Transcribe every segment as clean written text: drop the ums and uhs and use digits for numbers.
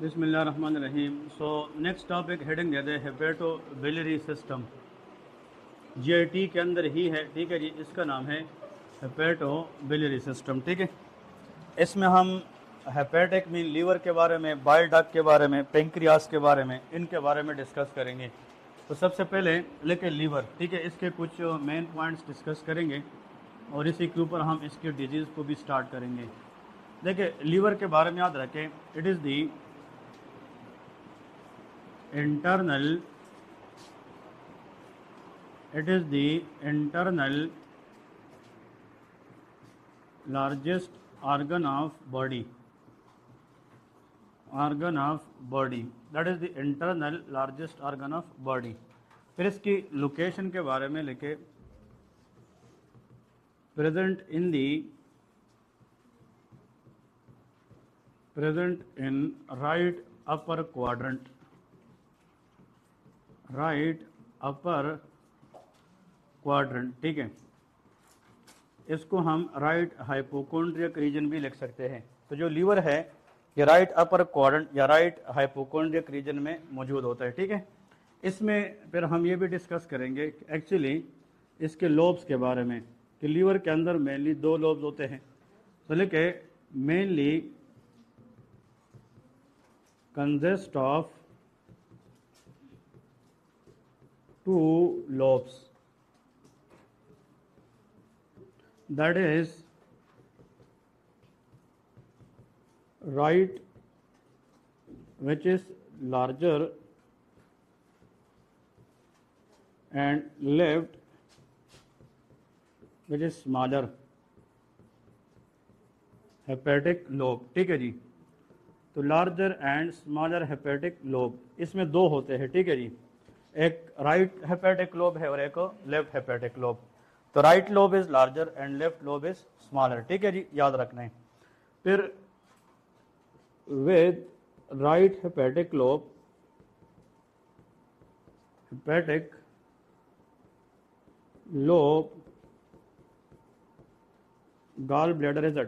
बिस्मिल्लाहिर्रहमानिर्रहीम। So next topic heading दे दे hepatobiliary system. GIT के अंदर ही है, ठीक है जी। इसका नाम है हेपेटोबिलियरी सिस्टम, ठीक है। इसमें हम हेपेटिक मीन लीवर के बारे में, बाइल डक्ट के बारे में, पेंक्रियास के बारे में, इनके बारे में डिस्कस करेंगे। तो सबसे पहले लेके लीवर, ठीक है, इसके कुछ मेन पॉइंट्स डिस्कस करेंगे और इसी के ऊपर हम इसके डिजीज़ को भी स्टार्ट करेंगे। देखिए, लीवर के बारे में याद रखें, it is the internal it is the internal largest organ of body that is the internal largest organ of body। फिर इसकी लोकेशन के बारे में लिखे, present in right upper quadrant, ठीक है। इसको हम राइट हाइपोकोंड्रियक रीजन भी लिख सकते हैं। तो जो लीवर है ये राइट अपर क्वाड्रेंट या राइट हाइपोकोंड्रियक रीजन में मौजूद होता है, ठीक है। इसमें फिर हम ये भी डिस्कस करेंगे एक्चुअली इसके लोब्स के बारे में कि लीवर के अंदर मेनली दो लोब्स होते हैं। तो लिखे mainly consist of two lobes, that is right which is larger and left which is smaller hepatic lobe, ठीक है जी। तो larger and smaller hepatic lobe इसमें दो होते हैं, ठीक है जी। एक राइट हेपेटिक लोब है और एक लेफ्ट हेपेटिक लोब। तो right lobe is larger and left lobe is smaller, ठीक है जी, याद रखना है। फिर with right hepatic lobe gall bladder is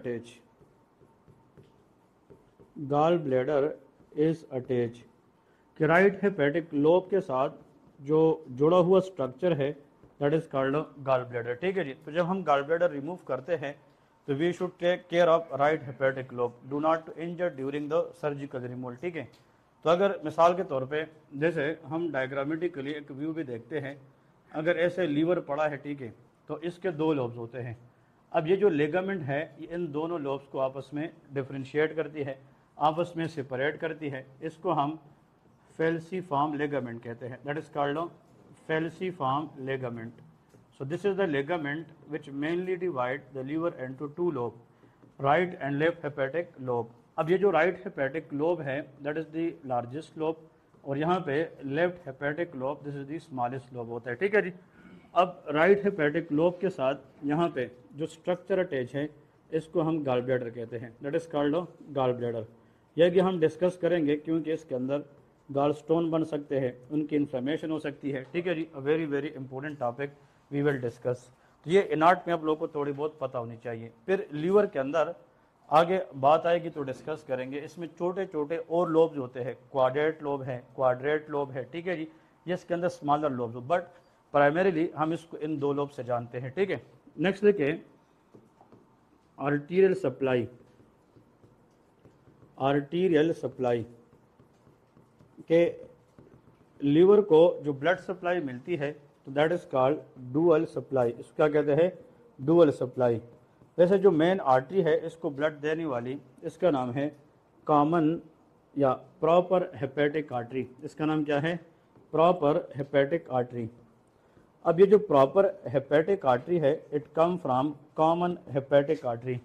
attach कि राइट हेपेटिक लोब के साथ जो जुड़ा हुआ स्ट्रक्चर है that is called gall bladder, ठीक है जी। तो जब हम गॉल ब्लैडर रिमूव करते हैं तो we should take care of right hepatic lobe, do not to injure during the surgical removal, ठीक है। तो अगर मिसाल के तौर पे जैसे हम डायग्रामेटिकली एक व्यू भी देखते हैं, अगर ऐसे लीवर पड़ा है, ठीक है, तो इसके दो लोब्स होते हैं। अब ये जो लेगामेंट है ये इन दोनों लोब्स को आपस में डिफ्रेंशिएट करती है, आपस में सेपरेट करती है। इसको हम falciform ligament कहते हैं, that is called falciform ligament। So this is the ligament which mainly divide the liver into two lobe, right and left hepatic lobe। अब ये जो right hepatic lobe है that is the largest lobe और यहाँ पे left hepatic lobe this is the smallest lobe होता है, ठीक है जी। अब right hepatic lobe के साथ यहाँ पे जो structure अटैच है इसको हम gall bladder कहते हैं, that is called gall bladder। यह भी हम डिस्कस करेंगे क्योंकि इसके अंदर गॉल स्टोन बन सकते हैं, उनकी इन्फ्लेमेशन हो सकती है, ठीक है जी। A very very important topic we will discuss. तो ये एनाटॉमी आप लोगों को थोड़ी बहुत पता होनी चाहिए। फिर लीवर के अंदर आगे बात आएगी तो डिस्कस करेंगे। इसमें छोटे छोटे और लोब्स होते हैं, क्वाड्रेट लोब है, ठीक है जी। ये इसके अंदर स्मॉलर लोब्स, बट प्राइमरीली हम इसको इन दो लोब से जानते हैं, ठीक है। नेक्स्ट देखिए आर्टीरियल सप्लाई के लीवर को जो ब्लड सप्लाई मिलती है तो that is called dual supply. इसको क्या कहते हैं? Dual supply. जैसे जो मेन आर्टरी है इसको ब्लड देने वाली, इसका नाम है कॉमन या प्रॉपर हेपेटिक आर्टरी। इसका नाम क्या है? Proper hepatic artery. अब ये जो प्रॉपर हेपेटिक आर्टरी है it come from common hepatic artery,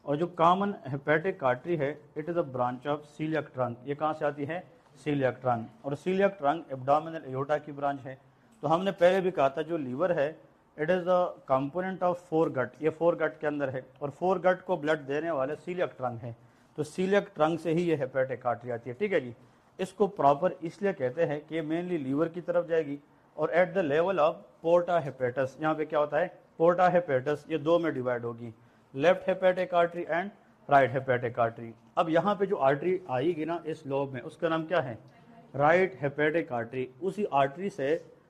और जो कॉमन हेपेटिक आर्टरी है it is a branch of coeliac trunk. ये कहाँ से आती है? Coeliac trunk. और सीलियक ट्रंक एब्डोमिनल एओर्टा की ब्रांच है। तो हमने पहले भी कहा था जो लीवर है it is a component of foregut, ये फोर गट के अंदर है और फोर गट को ब्लड देने वाले सीलियक ट्रंक है। तो सीलियक ट्रंक से ही ये हेपेटिक आर्टरी आती है, ठीक है जी। इसको प्रॉपर इसलिए कहते हैं कि ये मेनली लीवर की तरफ जाएगी और एट द लेवल ऑफ पोर्टा हेपेटस, यहाँ पे क्या होता है? पोर्टा हेपेटस, ये दो में डिवाइड होगी, left hepatic artery and right hepatic artery. अब यहाँ पे जो आर्टरी आएगी ना इस लोब में, उसका नाम क्या है, राइट हेपेटिक आर्टरी। उसी आर्टरी से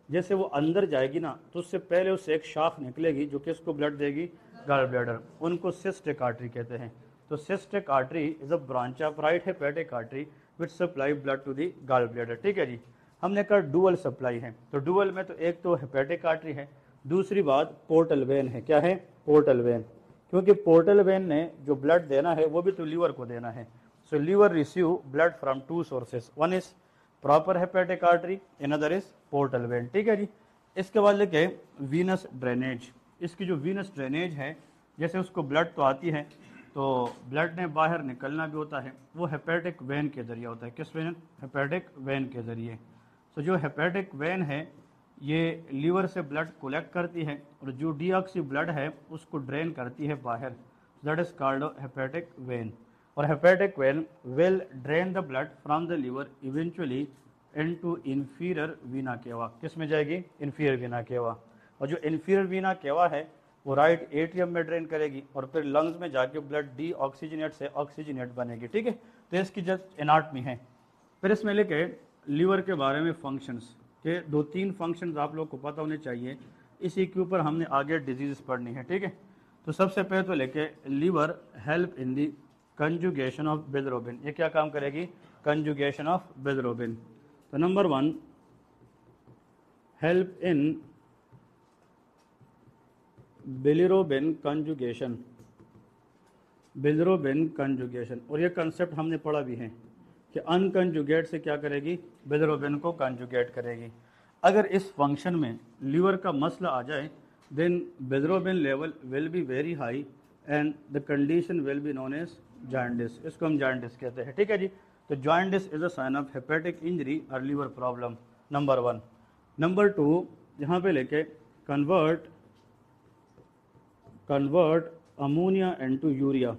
जैसे वो अंदर जाएगी ना, तो उससे पहले उससे एक शाख निकलेगी जो किसको ब्लड देगी, गॉल ब्लैडर, उनको सिस्टिक आर्टरी कहते हैं। तो cystic artery is a branch of right hepatic artery which supply blood to the gall bladder. ठीक है जी, हमने कहा डुअल सप्लाई है, तो डुअल में तो एक तो हेपेटिक आर्टरी है, दूसरी बात पोर्टल वेन है। क्या है, पोर्टल वेन, क्योंकि पोर्टल वेन ने जो ब्लड देना है वो भी तो लीवर को देना है। So liver receive blood from two sources, one is proper hepatic artery, another is portal vein. ठीक है जी। इसके बाद लेके वीनस ड्रेनेज। इसकी जो वीनस ड्रेनेज है, जैसे उसको ब्लड तो आती है, तो ब्लड ने बाहर निकलना भी होता है, वो हेपेटिक वेन के जरिए होता है। किस वेन, हेपेटिक वेन के जरिए। तो जो हेपेटिक वेन है ये लीवर से ब्लड कलेक्ट करती है और जो डीऑक्सी ब्लड है उसको ड्रेन करती है बाहर, that is called hepatic vein. और hepatic vein will drain the blood from the liver eventually into inferior vena cava. किस में जाएगी, इंफीरियर वीना केवा। और जो इंफीरियर वीना केवा है वो राइट एट्रियम में ड्रेन करेगी और फिर लंग्स में जाके ब्लड डी ऑक्सीजनेट से ऑक्सीजनेट बनेगी। ठीक है, तो इसकी जस्ट एनाटमी है। फिर इसमें लेके लीवर के बारे में फंक्शंस के 2-3 फंक्शंस आप लोग को पता होने चाहिए, इसी के ऊपर हमने आगे डिजीज पढ़नी है। ठीक है, तो सबसे पहले तो लेके liver help in the conjugation of bilirubin. ये क्या काम करेगी, कंजुगेशन ऑफ बिलिरुबिन। तो number 1 help in bilirubin conjugation, bilirubin conjugation. और ये कंसेप्ट हमने पढ़ा भी है कि अनकंजुगेट से क्या करेगी, बिलिरुबिन को कंजुगेट करेगी। अगर इस फंक्शन में लीवर का मसला आ जाए then bilirubin level will be very high and the condition will be known as jaundice. इसको हम जॉन्डिस कहते हैं। ठीक है जी, तो jaundice is a sign of hepatic injury और लीवर प्रॉब्लम, नंबर 1। नंबर 2 यहाँ पे लेके कन्वर्ट अमोनिया इनटू यूरिया।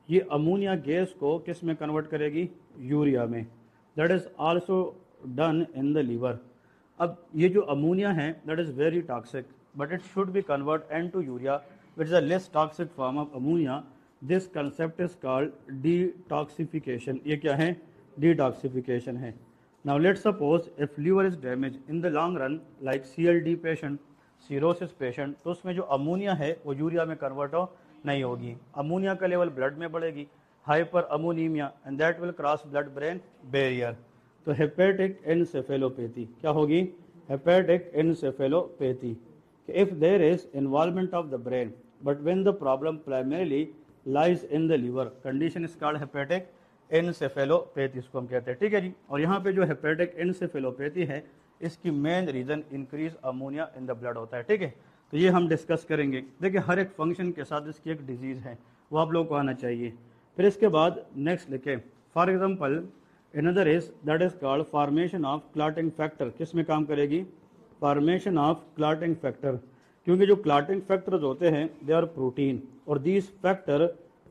ये अमोनिया गैस को किस में कन्वर्ट करेगी, यूरिया में। That is also done in the liver. अब ये जो अमोनिया है that is very toxic but it should be convert into urea which is a less toxic form of ammonia. This concept is called detoxification. ये क्या है, detoxification है। Now let's suppose if liver is damage in the long run like CLD patient, cirrhosis patient, तो उसमें जो ammonia है वो urea में कन्वर्ट नहीं होगी, अमोनिया का लेवल ब्लड में बढ़ेगी, hyperammonemia, and that will cross blood brain barrier. तो हेपेटिक एनसेफेलोपैथी क्या होगी, hepatic encephalopathy. If there is involvement of the brain but when the problem primarily lies in the liver, condition is called hepatic encephalopathy, इसको हम कहते हैं। ठीक है जी। और यहाँ पे जो हेपेटिक एनसेफेलोपैथी है इसकी main reason increase ammonia in the blood होता है। ठीक है, तो ये हम डिस्कस करेंगे। देखिए हर एक फंक्शन के साथ इसकी एक डिजीज़ है, वो आप लोग को आना चाहिए। फिर इसके बाद नेक्स्ट लिखे, for example another is that is called formation of clotting factor. किस में काम करेगी, फॉर्मेशन ऑफ क्लॉटिंग फैक्टर, क्योंकि जो क्लॉटिंग फैक्टर्स होते हैं दे आर प्रोटीन और दीज फैक्टर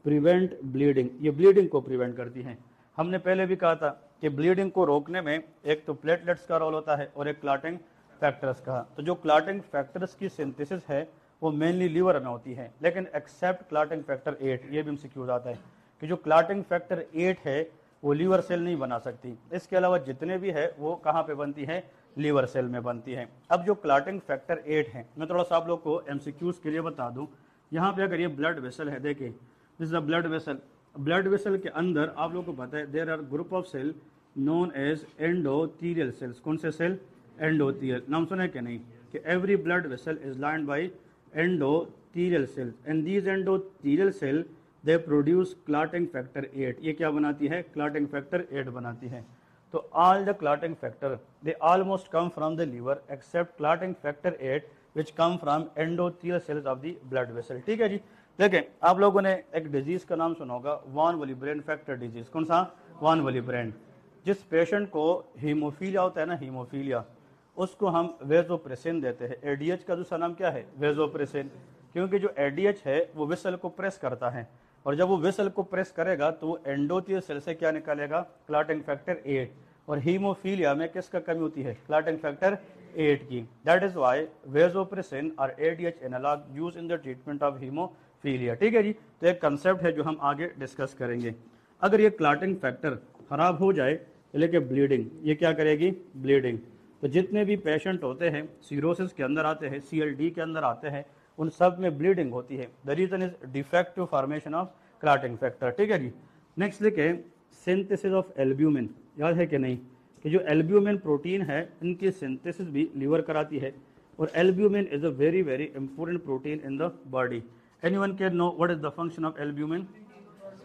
प्रिवेंट ब्लीडिंग, ये ब्लीडिंग को प्रिवेंट करती हैं। हमने पहले भी कहा था कि ब्लीडिंग को रोकने में एक तो प्लेटलेट्स का रोल होता है और एक क्लॉटिंग फैक्टर्स का। तो जो क्लॉटिंग फैक्टर्स की सिंथेसिस है वो मेनली लीवर में होती है, लेकिन एक्सेप्ट क्लॉटिंग फैक्टर 8, ये भी हमसे क्यों आता है कि जो क्लॉटिंग फैक्टर 8 है वो लीवर सेल नहीं बना सकती, इसके अलावा जितने भी है वो कहाँ पे बनती है, लीवर सेल में बनती है। अब जो क्लॉटिंग फैक्टर 8 है, मैं थोड़ा सा आप लोग को MCQs के लिए बता दूं। यहाँ पे अगर ये ब्लड वेसल है, देखिए this is a blood vessel, blood vessel के अंदर आप लोग को पता है there are group of cell known as endothelial cells. कौन से सेल, एंडोथीलियल, नाम सुना है कि नहीं, कि every blood vessel is lined by endothelial cells and these endothelial cell they produce clotting factor 8। ये क्या बनाती है, क्लॉटिंग फैक्टर 8 बनाती है। तो all the clotting factor they almost come from the liver except clotting factor 8 which come from endothelial cells of the blood vessel. ठीक है जी। देखें आप लोगों ने एक डिजीज का नाम सुना होगा, वान वॉलीब्रेन फैक्टर डिजीज। कौन सा, वान वॉलीब्रेन। जिस पेशेंट को हीमोफीलिया होता है ना, हीमोफीलिया, उसको हम वेजोप्रेसिन देते हैं। ADH का दूसरा नाम क्या है, वेजोप्रेसिन, क्योंकि जो ADH है वो वेसल को प्रेस करता है और जब वो वेसल को प्रेस करेगा तो एंडोथीलियल सेल से क्या निकालेगा, क्लॉटिंग फैक्टर 8। और हीमोफीलिया में किसका कमी होती है, क्लॉटिंग फैक्टर 8 की। दैट इज वाई वेजोप्रेसिन और ADH analogue use in the treatment of haemophilia. ठीक है जी। तो एक कंसेप्ट है जो हम आगे डिस्कस करेंगे। अगर ये क्लॉटिंग फैक्टर खराब हो जाए तो लेके ब्लीडिंग, ये क्या करेगी, ब्लीडिंग। तो जितने भी पेशेंट होते हैं सीरोसिस के अंदर आते हैं, CLD के अंदर आते हैं, उन सब में ब्लीडिंग होती है। The reason is defective formation of clotting factor, ठीक है जी। नेक्स्ट लिखे सिंथेसिस ऑफ एल्ब्यूमिन, याद है कि नहीं कि जो एल्ब्यूमिन प्रोटीन है इनकी सिंथेसिस भी लीवर कराती है, और albumin is a very very important protein in the body. Anyone can know what is the function of albumin?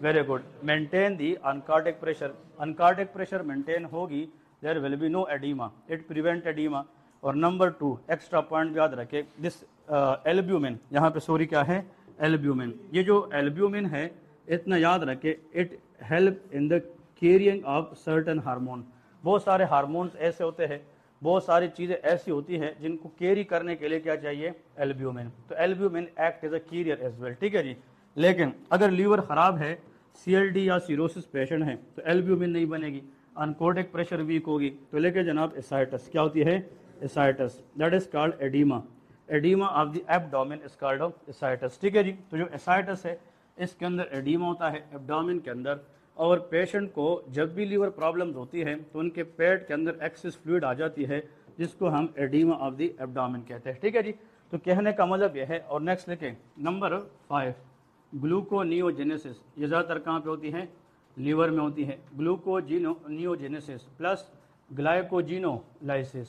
Very good, maintain the oncotic pressure. Oncotic pressure maintain होगी, there will be no edema, it prevent edema. और number 2 extra point याद रखे, this albumin, यहाँ पे sorry क्या है, albumin. ये जो एल्ब्यूमिन है इतना याद रखे, it help in the carrying of certain hormone. बहुत सारे हार्मोन्स ऐसे होते हैं, बहुत सारी चीज़ें ऐसी होती हैं जिनको कैरी करने के लिए क्या चाहिए, एल्ब्यूमिन। तो albumin act as a carrier as well, ठीक है जी। लेकिन अगर लीवर खराब है, CLD या सीरोसिस पेशेंट है, तो एल्ब्यूमिन नहीं बनेगी, अनकोर्डिक प्रेशर वीक होगी, तो लेके जनाब एसाइटस, क्या होती है, ascites, that is called edema. Edema of the abdomen is called ascites, ठीक है जी। तो जो एसाइटस है इसके अंदर एडीमा होता है एब्डोमेन के अंदर, और पेशेंट को जब भी लीवर प्रॉब्लम्स होती है तो उनके पेट के अंदर एक्सेस फ्लूइड आ जाती है, जिसको हम एडीमा ऑफ द एब्डोमेन कहते हैं, ठीक है जी। तो कहने का मतलब यह है। और नेक्स्ट लिखें नंबर 5 ग्लूकोनियोजेनेसिस, ये ज़्यादातर कहाँ पे होती है, लीवर में होती है। ग्लूकोनियोजेनेसिस प्लस ग्लाइकोजिनोलाइसिस,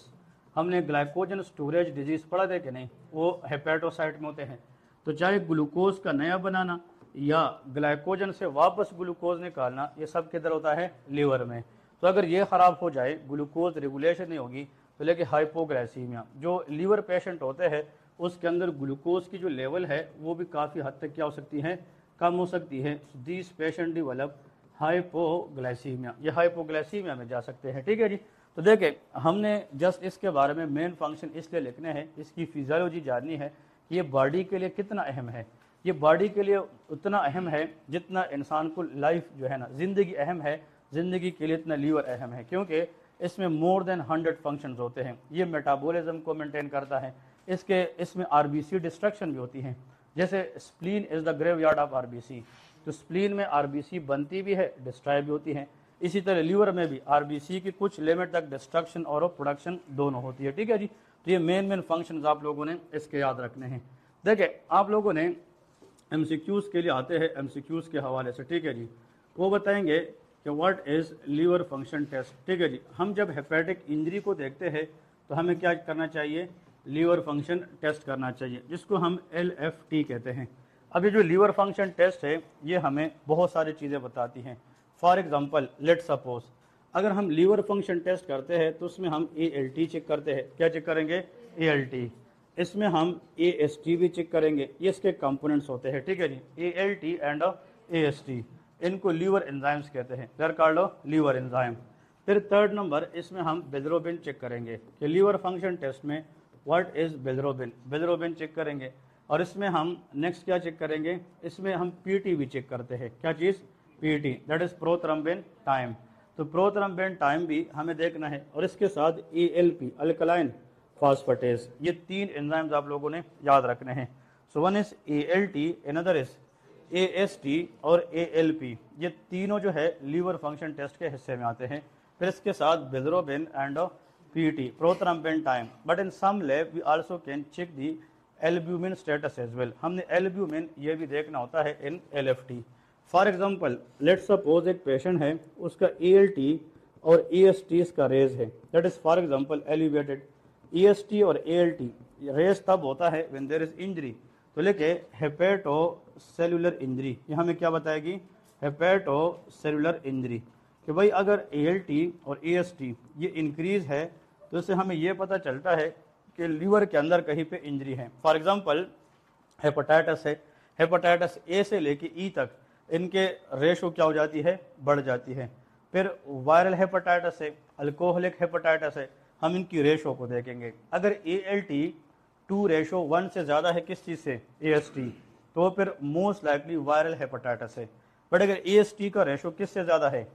हमने ग्लाइकोजन स्टोरेज डिजीज पढ़ा था कि नहीं, वो हेपेटोसाइट में होते हैं। तो चाहे ग्लूकोज का नया बनाना या ग्लाइकोजन से वापस ग्लूकोज निकालना, ये सब किधर होता है, लीवर में। तो अगर ये ख़राब हो जाए, ग्लूकोज रेगुलेशन नहीं होगी, तो लेकिन हाइपोग्लाइसीमिया, जो लीवर पेशेंट होते हैं उसके अंदर ग्लूकोज की जो लेवल है वो भी काफ़ी हद तक क्या हो सकती है, कम हो सकती है। दिस पेशेंट डेवलप हाइपोग्लाइसीमिया, ये हाइपोग्लाइसीमिया में जा सकते हैं, ठीक है जी। तो देखें हमने जस्ट इसके बारे में मेन फंक्शन इसलिए लिखने हैं, इसकी फिजियोलॉजी जाननी है कि ये बॉडी के लिए कितना अहम है। ये बॉडी के लिए उतना अहम है जितना इंसान को लाइफ जो है ना, ज़िंदगी अहम है, ज़िंदगी के लिए इतना लीवर अहम है, क्योंकि इसमें मोर देन 100 फंक्शंस होते हैं। ये मेटाबॉलिज्म को मेंटेन करता है, इसमें RBC डिस्ट्रक्शन भी होती है। जैसे spleen is the graveyard of RBC, तो स्प्लीन में RBC बनती भी है, डिस्ट्रॉय भी होती है। इसी तरह लीवर में भी RBC की कुछ लिमिट तक डिस्ट्रक्शन और प्रोडक्शन दोनों होती है, ठीक है जी। तो ये मेन फंक्शंस आप लोगों ने इसके याद रखने हैं। देखिए आप लोगों ने MCQs के लिए आते हैं, MCQs के हवाले से, ठीक है जी। वो बताएंगे कि what is liver function test, ठीक है जी। हम जब हेपेटिक इंजरी को देखते हैं तो हमें क्या करना चाहिए, लीवर फंक्शन टेस्ट करना चाहिए, जिसको हम LFT कहते हैं। अब ये जो लीवर फंक्शन टेस्ट है ये हमें बहुत सारी चीज़ें बताती हैं। फॉर एग्जांपल लेट सपोज अगर हम लीवर फंक्शन टेस्ट करते हैं तो उसमें हम ALT चेक करते हैं, क्या चेक करेंगे, ALT। इसमें हम AST भी चेक करेंगे, ये इसके कंपोनेंट्स होते हैं, ठीक है जी। ALT एंड AST, इनको लीवर एंजाइम्स कहते हैं, they are called liver enzyme. फिर थर्ड नंबर इसमें हम बिलिरुबिन चेक करेंगे कि लीवर फंक्शन टेस्ट में what is bilirubin, bilirubin check करेंगे। और इसमें हम नेक्स्ट क्या चेक करेंगे, इसमें हम PT भी चेक करते हैं, क्या चीज़, PT, that is prothrombin time. तो प्रोथ्रम्बिन टाइम भी हमें देखना है। और इसके साथ ALP अल्कलाइन फॉस्फेटेज, ये 3 एंजाइम्स आप लोगों ने याद रखने हैं। So one is ALT, another is AST और ALP, ये तीनों जो है लीवर फंक्शन टेस्ट के हिस्से में आते हैं। फिर इसके साथ bilirubin and PT, prothrombin time. But in some lab we also can check the albumin status as well, हमने एल्ब्यूमिन ये भी देखना होता है in LFT। For example let suppose एक पेशेंट है, उसका ALT और AST इसका रेज है, that is for example elevated. EST और ALT रेज तब होता है व्हेन देयर इज इंजरी। तो लेके हेपेटो सेलुलर इंजरी, ये हमें क्या बताएगी, हेपेटो सेलुलर इंजरी, कि भाई अगर ALT और AST ये इंक्रीज है तो इससे हमें ये पता चलता है कि लीवर के अंदर कहीं पे इंजरी है। फॉर एग्जांपल हेपेटाइटिस है, हेपेटाइटिस A से लेके E तक इनके रेशो क्या हो जाती है, बढ़ जाती है। फिर वायरल हेपेटाइटिस है, अल्कोहलिक हेपेटाइटिस है, हम इनकी रेशो को देखेंगे। अगर ALT 2:1 से ज़्यादा है किस चीज़ से, AST, तो फिर मोस्ट लाइकली वायरल हेपेटाइटिस है। बट अगर AST का रेशो किससे ज़्यादा है,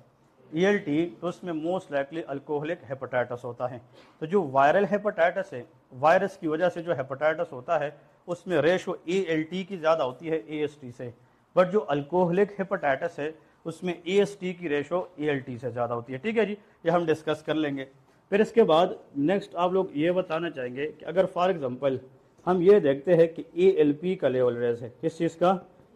ALT, तो उसमें मोस्ट लाइकली अल्कोहलिक हेपेटाइटिस होता है। तो जो वायरल हेपेटाइटिस है, वायरस की वजह से जो हेपेटाइटिस होता है उसमें रेशो ALT की ज़्यादा होती है AST से। बट जो अल्कोहलिक हेपेटाइटिस है उसमें AST की रेशो ALT से ज़्यादा होती है। ठीक है जी, ये हम डिस्कस कर लेंगे। फिर इसके बाद नेक्स्ट आप लोग ये बताना चाहेंगे कि अगर फॉर एग्जांपल हम ये देखते हैं कि ALP का लेवल रेज है, किस चीज़ का,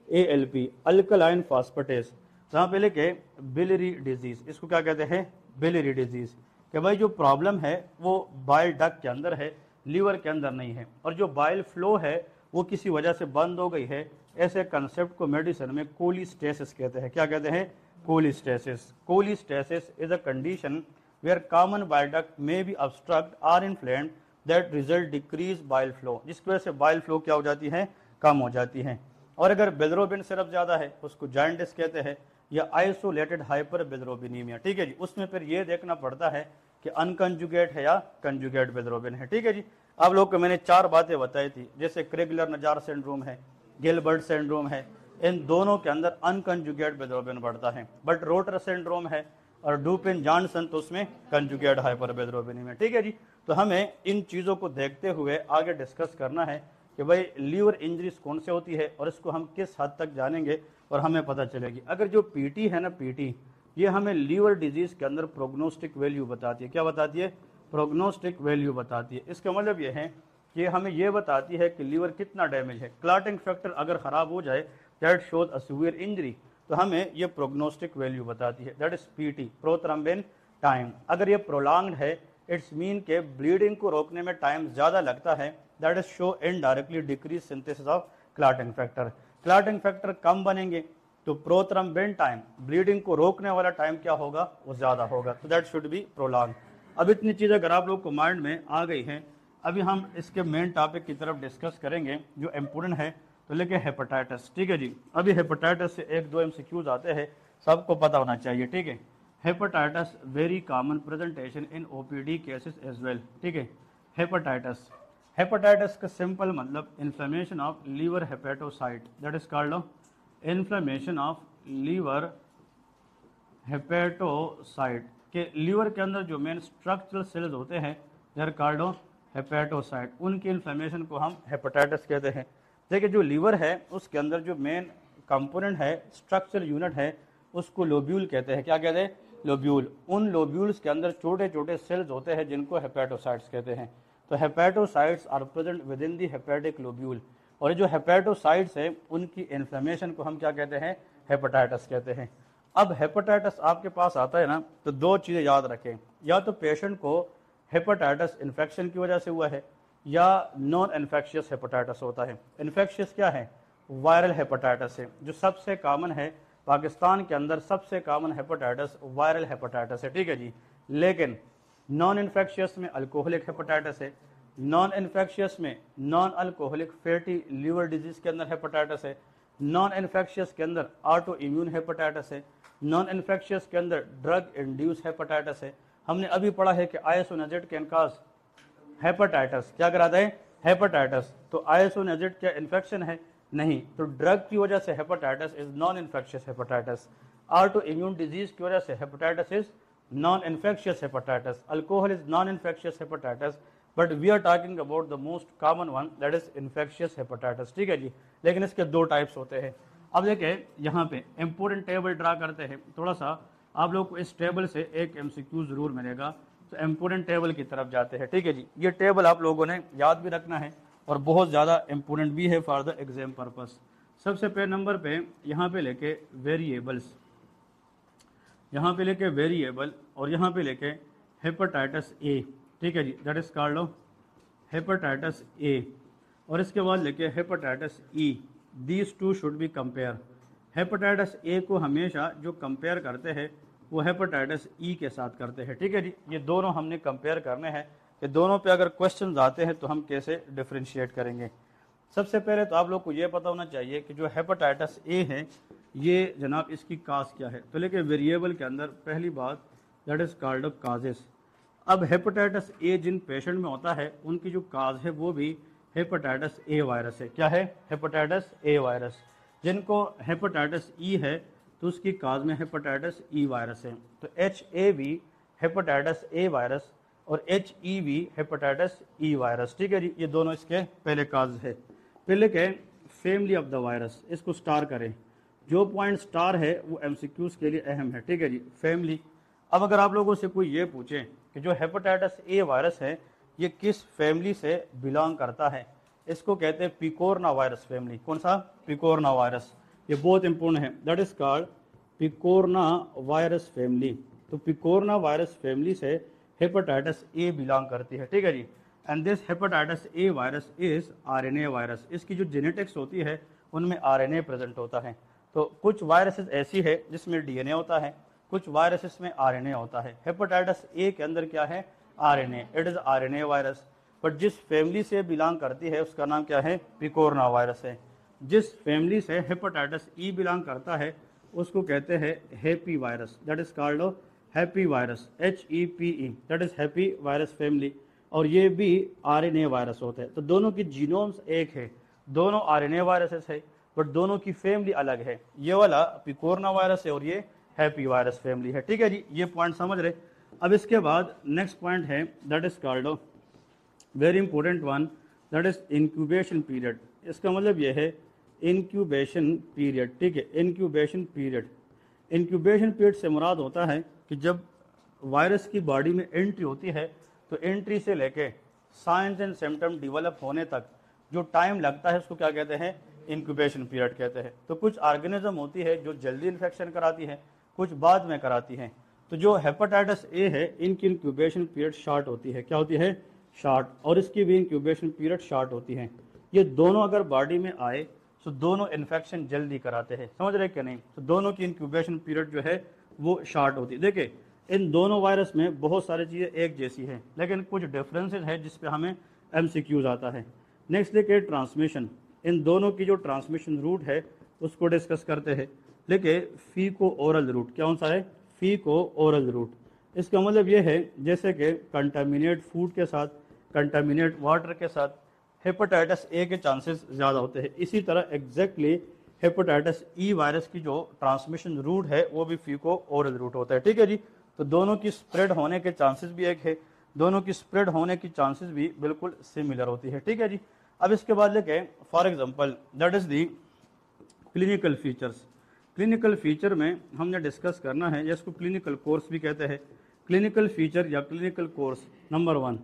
ALP अल्कलाइन फास्फेटेस, जहाँ पे लेके बिलियरी डिजीज, इसको क्या कहते हैं, बिलियरी डिजीज, कि भाई जो प्रॉब्लम है वो बाइल डक्ट के अंदर है, लीवर के अंदर नहीं है, और जो बाइल फ्लो है वो किसी वजह से बंद हो गई है। ऐसे कंसेप्ट को मेडिसिन में कोलिस्टेसिस कहते हैं। क्या कहते हैं, cholestasis. Cholestasis is a condition where common bile duct may be obstruct or inflamed that result decrease bile flow, जिसकी वजह से बाइल फ्लो क्या हो जाती है, कम हो जाती है। और अगर बिलिरुबिन सिरप ज़्यादा है उसको जॉन्डिस कहते हैं, या आइसोलेटेड हाइपर बिलिरुबिनीमिया। ठीक है जी, उसमें फिर ये देखना पड़ता है कि अनकंजुगेट है या कंजुगेट बिलिरुबिन है। ठीक है जी, आप लोग को मैंने 4 बातें बताई थी, जैसे क्रेगलर नजार सिंड्रोम है, गिलबर्ट सिंड्रोम है, इन दोनों के अंदर अनकंजुगेट बिलिरुबिन बढ़ता है। बट रोटर सिंड्रोम है और डुपिन जॉनसन तो उसमें कंजुगेट हाइपर बिलिरुबिनीमिया। ठीक है जी, तो हमें इन चीज़ों को देखते हुए आगे डिस्कस करना है कि भाई लीवर इंजरीज कौन से होती है और इसको हम किस हद तक जानेंगे और हमें पता चलेगी। अगर जो पीटी है ना, पीटी, ये हमें लीवर डिजीज के अंदर प्रोग्नोस्टिक वैल्यू बताती है। क्या बताती है, प्रोग्नोस्टिक वैल्यू बताती है। इसका मतलब ये है कि हमें ये बताती है कि लीवर कितना डैमेज है। क्लॉटिंग फैक्टर अगर ख़राब हो जाए, that shows a severe injury, तो हमें ये प्रोग्नोस्टिक वैल्यू बताती है, that is PT, prothrombin time. अगर ये प्रोलॉन्ग्ड है, इट्स मीन के ब्लीडिंग को रोकने में टाइम ज़्यादा लगता है, that is show indirectly decrease synthesis of clotting factor. Clotting factor कम बनेंगे तो प्रोथ्रम्बिन टाइम, ब्लीडिंग को रोकने वाला टाइम क्या होगा, वो ज़्यादा होगा, तो दैट शुड बी प्रोलॉन्ग। अब इतनी चीज़ें अगर आप लोग को माइंड में आ गई हैं, अभी हम इसके मेन टॉपिक की तरफ डिस्कस करेंगे जो इम्पोर्टेंट है, तो लेके हेपेटाइटिस। ठीक है जी, अभी हेपेटाइटिस से 1-2 MCQs आते हैं, सबको पता होना चाहिए। ठीक है, hepatitis very common presentation in OPD cases as well. ठीक है, हेपेटाइटिस, हेपेटाइटिस का सिंपल मतलब inflammation of liver hepatocyte, that is called inflammation of liver hepatocyte, के लीवर के अंदर जो मेन स्ट्रक्चरल सेल्स होते हैं, दे आर कॉल्ड हेपेटोसाइट, उनकी इन्फ्लेमेशन को हम हेपेटाइटिस कहते हैं। देखिए, जो लीवर है उसके अंदर जो मेन कंपोनेंट है, स्ट्रक्चरल यूनिट है, उसको लोब्यूल कहते हैं। क्या कहते हैं, लोब्यूल। उन लोब्यूल्स के अंदर छोटे छोटे सेल्स होते हैं जिनको हेपेटोसाइट्स कहते हैं। तो hepatocytes are present with in the hepatic lobule, और ये जो हेपेटोसाइट्स है उनकी इन्फ्लेमेशन को हम क्या कहते हैं, हेपेटाइटिस कहते हैं। अब हेपेटाइटिस आपके पास आता है ना, तो 2 चीज़ें याद रखें, या तो पेशेंट को हेपेटाइटिस इन्फेक्शन की वजह से हुआ है, या नॉन इन्फेक्शियस हेपेटाइटिस होता है। इन्फेक्शियस क्या है, वायरल हेपेटाइटिस है, जो सबसे कॉमन है पाकिस्तान के अंदर, सबसे कॉमन हेपेटाइटिस वायरल हेपेटाइटिस है। ठीक है जी, लेकिन नॉन इन्फेक्शियस में अल्कोहलिक हेपेटाइटिस है, नॉन इन्फेक्शियस में non alcoholic fatty liver disease के अंदर हेपेटाइटिस है, नॉन इन्फेक्शियस के अंदर ऑटो इम्यून हेपेटाइटिस है, नॉन इन्फेक्शियस के अंदर ड्रग इंड्यूस हेपेटाइटिस है। हमने अभी पढ़ा है कि आइसोनेजेड कैन कॉज हेपेटाइटिस, क्या कराता है, हेपेटाइटिस। तो आइसोनेजेड क्या इन्फेक्शन है, नहीं, तो ड्रग की वजह से hepatitis is non infectious hepatitis. Autoimmune disease की वजह से hepatitis is non infectious hepatitis. Alcohol is non infectious hepatitis, but we are talking about the most common one, that is infectious hepatitis. ठीक है जी, लेकिन इसके 2 types होते हैं। अब देखिए यहाँ पे इंपॉर्टेंट टेबल ड्रा करते हैं, थोड़ा सा आप लोग को इस टेबल से एक MCQ जरूर मिलेगा, तो इंपॉर्टेंट टेबल की तरफ जाते हैं। ठीक है जी, ये टेबल आप लोगों ने याद भी रखना है और बहुत ज़्यादा इंपॉर्टेंट भी है फॉर द एग्जाम पर्पस। सबसे पहले नंबर पे यहाँ पे लेके वेरिएबल्स, यहाँ पे लेके वेरिएबल, और यहाँ पे लेके हेपेटाइटिस ए। ठीक है जी, that is called hepatitis A, और इसके बाद लेके hepatitis E. These 2 should be compare. Hepatitis A को हमेशा जो कंपेयर करते हैं वो हेपेटाइटिस ई के साथ करते हैं। ठीक है जी, ये दोनों हमने कंपेयर करने हैं कि दोनों पे अगर क्वेश्चन आते हैं तो हम कैसे डिफ्रेंशिएट करेंगे। सबसे पहले तो आप लोग को ये पता होना चाहिए कि जो हेपेटाइटिस ए है, ये जनाब इसकी काज क्या है। तो लेकिन वेरिएबल के अंदर पहली बात, दैट इज कॉल्ड काजेस। अब हेपेटाइटिस ए जिन पेशेंट में होता है उनकी जो काज है वो भी हेपेटाइटिस ए वायरस है। क्या है, हेपेटाइटिस ए वायरस। जिनको हेपेटाइटिस ई है तो उसकी काज में हेपेटाइटिस ई वायरस है। तो HAV हेपेटाइटिस ए वायरस और HEV हेपेटाइटिस ई वायरस। ठीक है जी, ये दोनों इसके पहले काज है। पहले के फैमिली ऑफ द वायरस, इसको स्टार करें। जो पॉइंट स्टार है वो एमसीक्यूज के लिए अहम है, ठीक है जी। फैमिली, अब अगर आप लोगों से कोई ये पूछे कि जो हेपेटाइटिस ए वायरस है ये किस फैमिली से बिलोंग करता है, इसको कहते हैं पिकोरना वायरस फैमिली। कौन सा? Picorna virus. ये बहुत इंपॉर्टेंट है, that is called picorna virus family. तो पिकोरना वायरस फैमिली से हेपेटाइटिस ए बिलोंग करती है, ठीक है जी। And this hepatitis A virus is RNA virus. इसकी जो जेनेटिक्स होती है उनमें आरएनए प्रेजेंट होता है। तो कुछ वायरसेस ऐसी है जिसमें डीएनए होता है, कुछ वायरसेस में आरएनए होता है। हेपेटाइटिस ए के अंदर क्या है? RNA, it is RNA virus. But जिस फैमिली से बिलोंग करती है उसका नाम क्या है? पिकोरना वायरस है। जिस फैमिली से हेपेटाइटिस ई बिलोंग करता है उसको कहते हैं happy virus, that is called happy virus, HEPE, that is happy virus family. और ये भी आरएनए वायरस होते हैं। तो दोनों की जीनोम्स एक है, दोनों आरएनए वायरसेस है, बट दोनों की फैमिली अलग है। ये वाला पिकोरना वायरस है और ये हैप्पी वायरस फैमिली है, ठीक है जी। ये पॉइंट समझ रहे। अब इसके बाद नेक्स्ट पॉइंट है that is called very important one, that is incubation period. इसका मतलब ये है इंक्यूबेशन पीरियड, ठीक है। इंक्यूबेशन पीरियड, इंक्यूबेशन पीरियड से मुराद होता है कि जब वायरस की बॉडी में एंट्री होती है तो एंट्री से लेके साइंस एंड सिम्टम डेवलप होने तक जो टाइम लगता है उसको क्या कहते हैं? इंक्यूबेशन पीरियड कहते हैं। तो कुछ ऑर्गेनिज्म होती है जो जल्दी इन्फेक्शन कराती है, कुछ बाद में कराती है। तो जो हेपेटाइटिस ए है इनकी इंक्यूबेशन पीरियड शॉर्ट होती है। क्या होती है? शॉर्ट। और इसकी भी इंक्यूबेशन पीरियड शॉर्ट होती है। ये दोनों अगर बॉडी में आए तो दोनों इन्फेक्शन जल्दी कराते हैं, समझ रहे कि नहीं? तो दोनों की इंक्यूबेशन पीरियड जो है वो शॉर्ट होती है। देखिए इन दोनों वायरस में बहुत सारी चीज़ें एक जैसी हैं, लेकिन कुछ डिफरेंसेस है जिस पे हमें एमसीक्यूज आता है। नेक्स्ट देखिए ट्रांसमिशन, इन दोनों की जो ट्रांसमिशन रूट है उसको डिस्कस करते हैं। देखिए फीको ओरल रूट, कौन सा है? Feco oral route. इसका मतलब ये है जैसे कि कंटामिनेट फूड के साथ, कंटामिनेट वाटर के साथ हेपेटाइटिस ए के चांसेस ज़्यादा होते हैं। इसी तरह एग्जैक्टली हेपेटाइटिस ई वायरस की जो ट्रांसमिशन रूट है वो भी फीको ओरल रूट होता है, ठीक है जी। तो दोनों की स्प्रेड होने के चांसेस भी एक है, दोनों की स्प्रेड होने की चांसेस भी बिल्कुल सिमिलर होती है, ठीक है जी। अब इसके बाद लेके for example that is the clinical features. Clinical feature में हमने डिस्कस करना है, जिसको क्लिनिकल कोर्स भी कहते हैं। क्लिनिकल फीचर या क्लिनिकल कोर्स नंबर 1,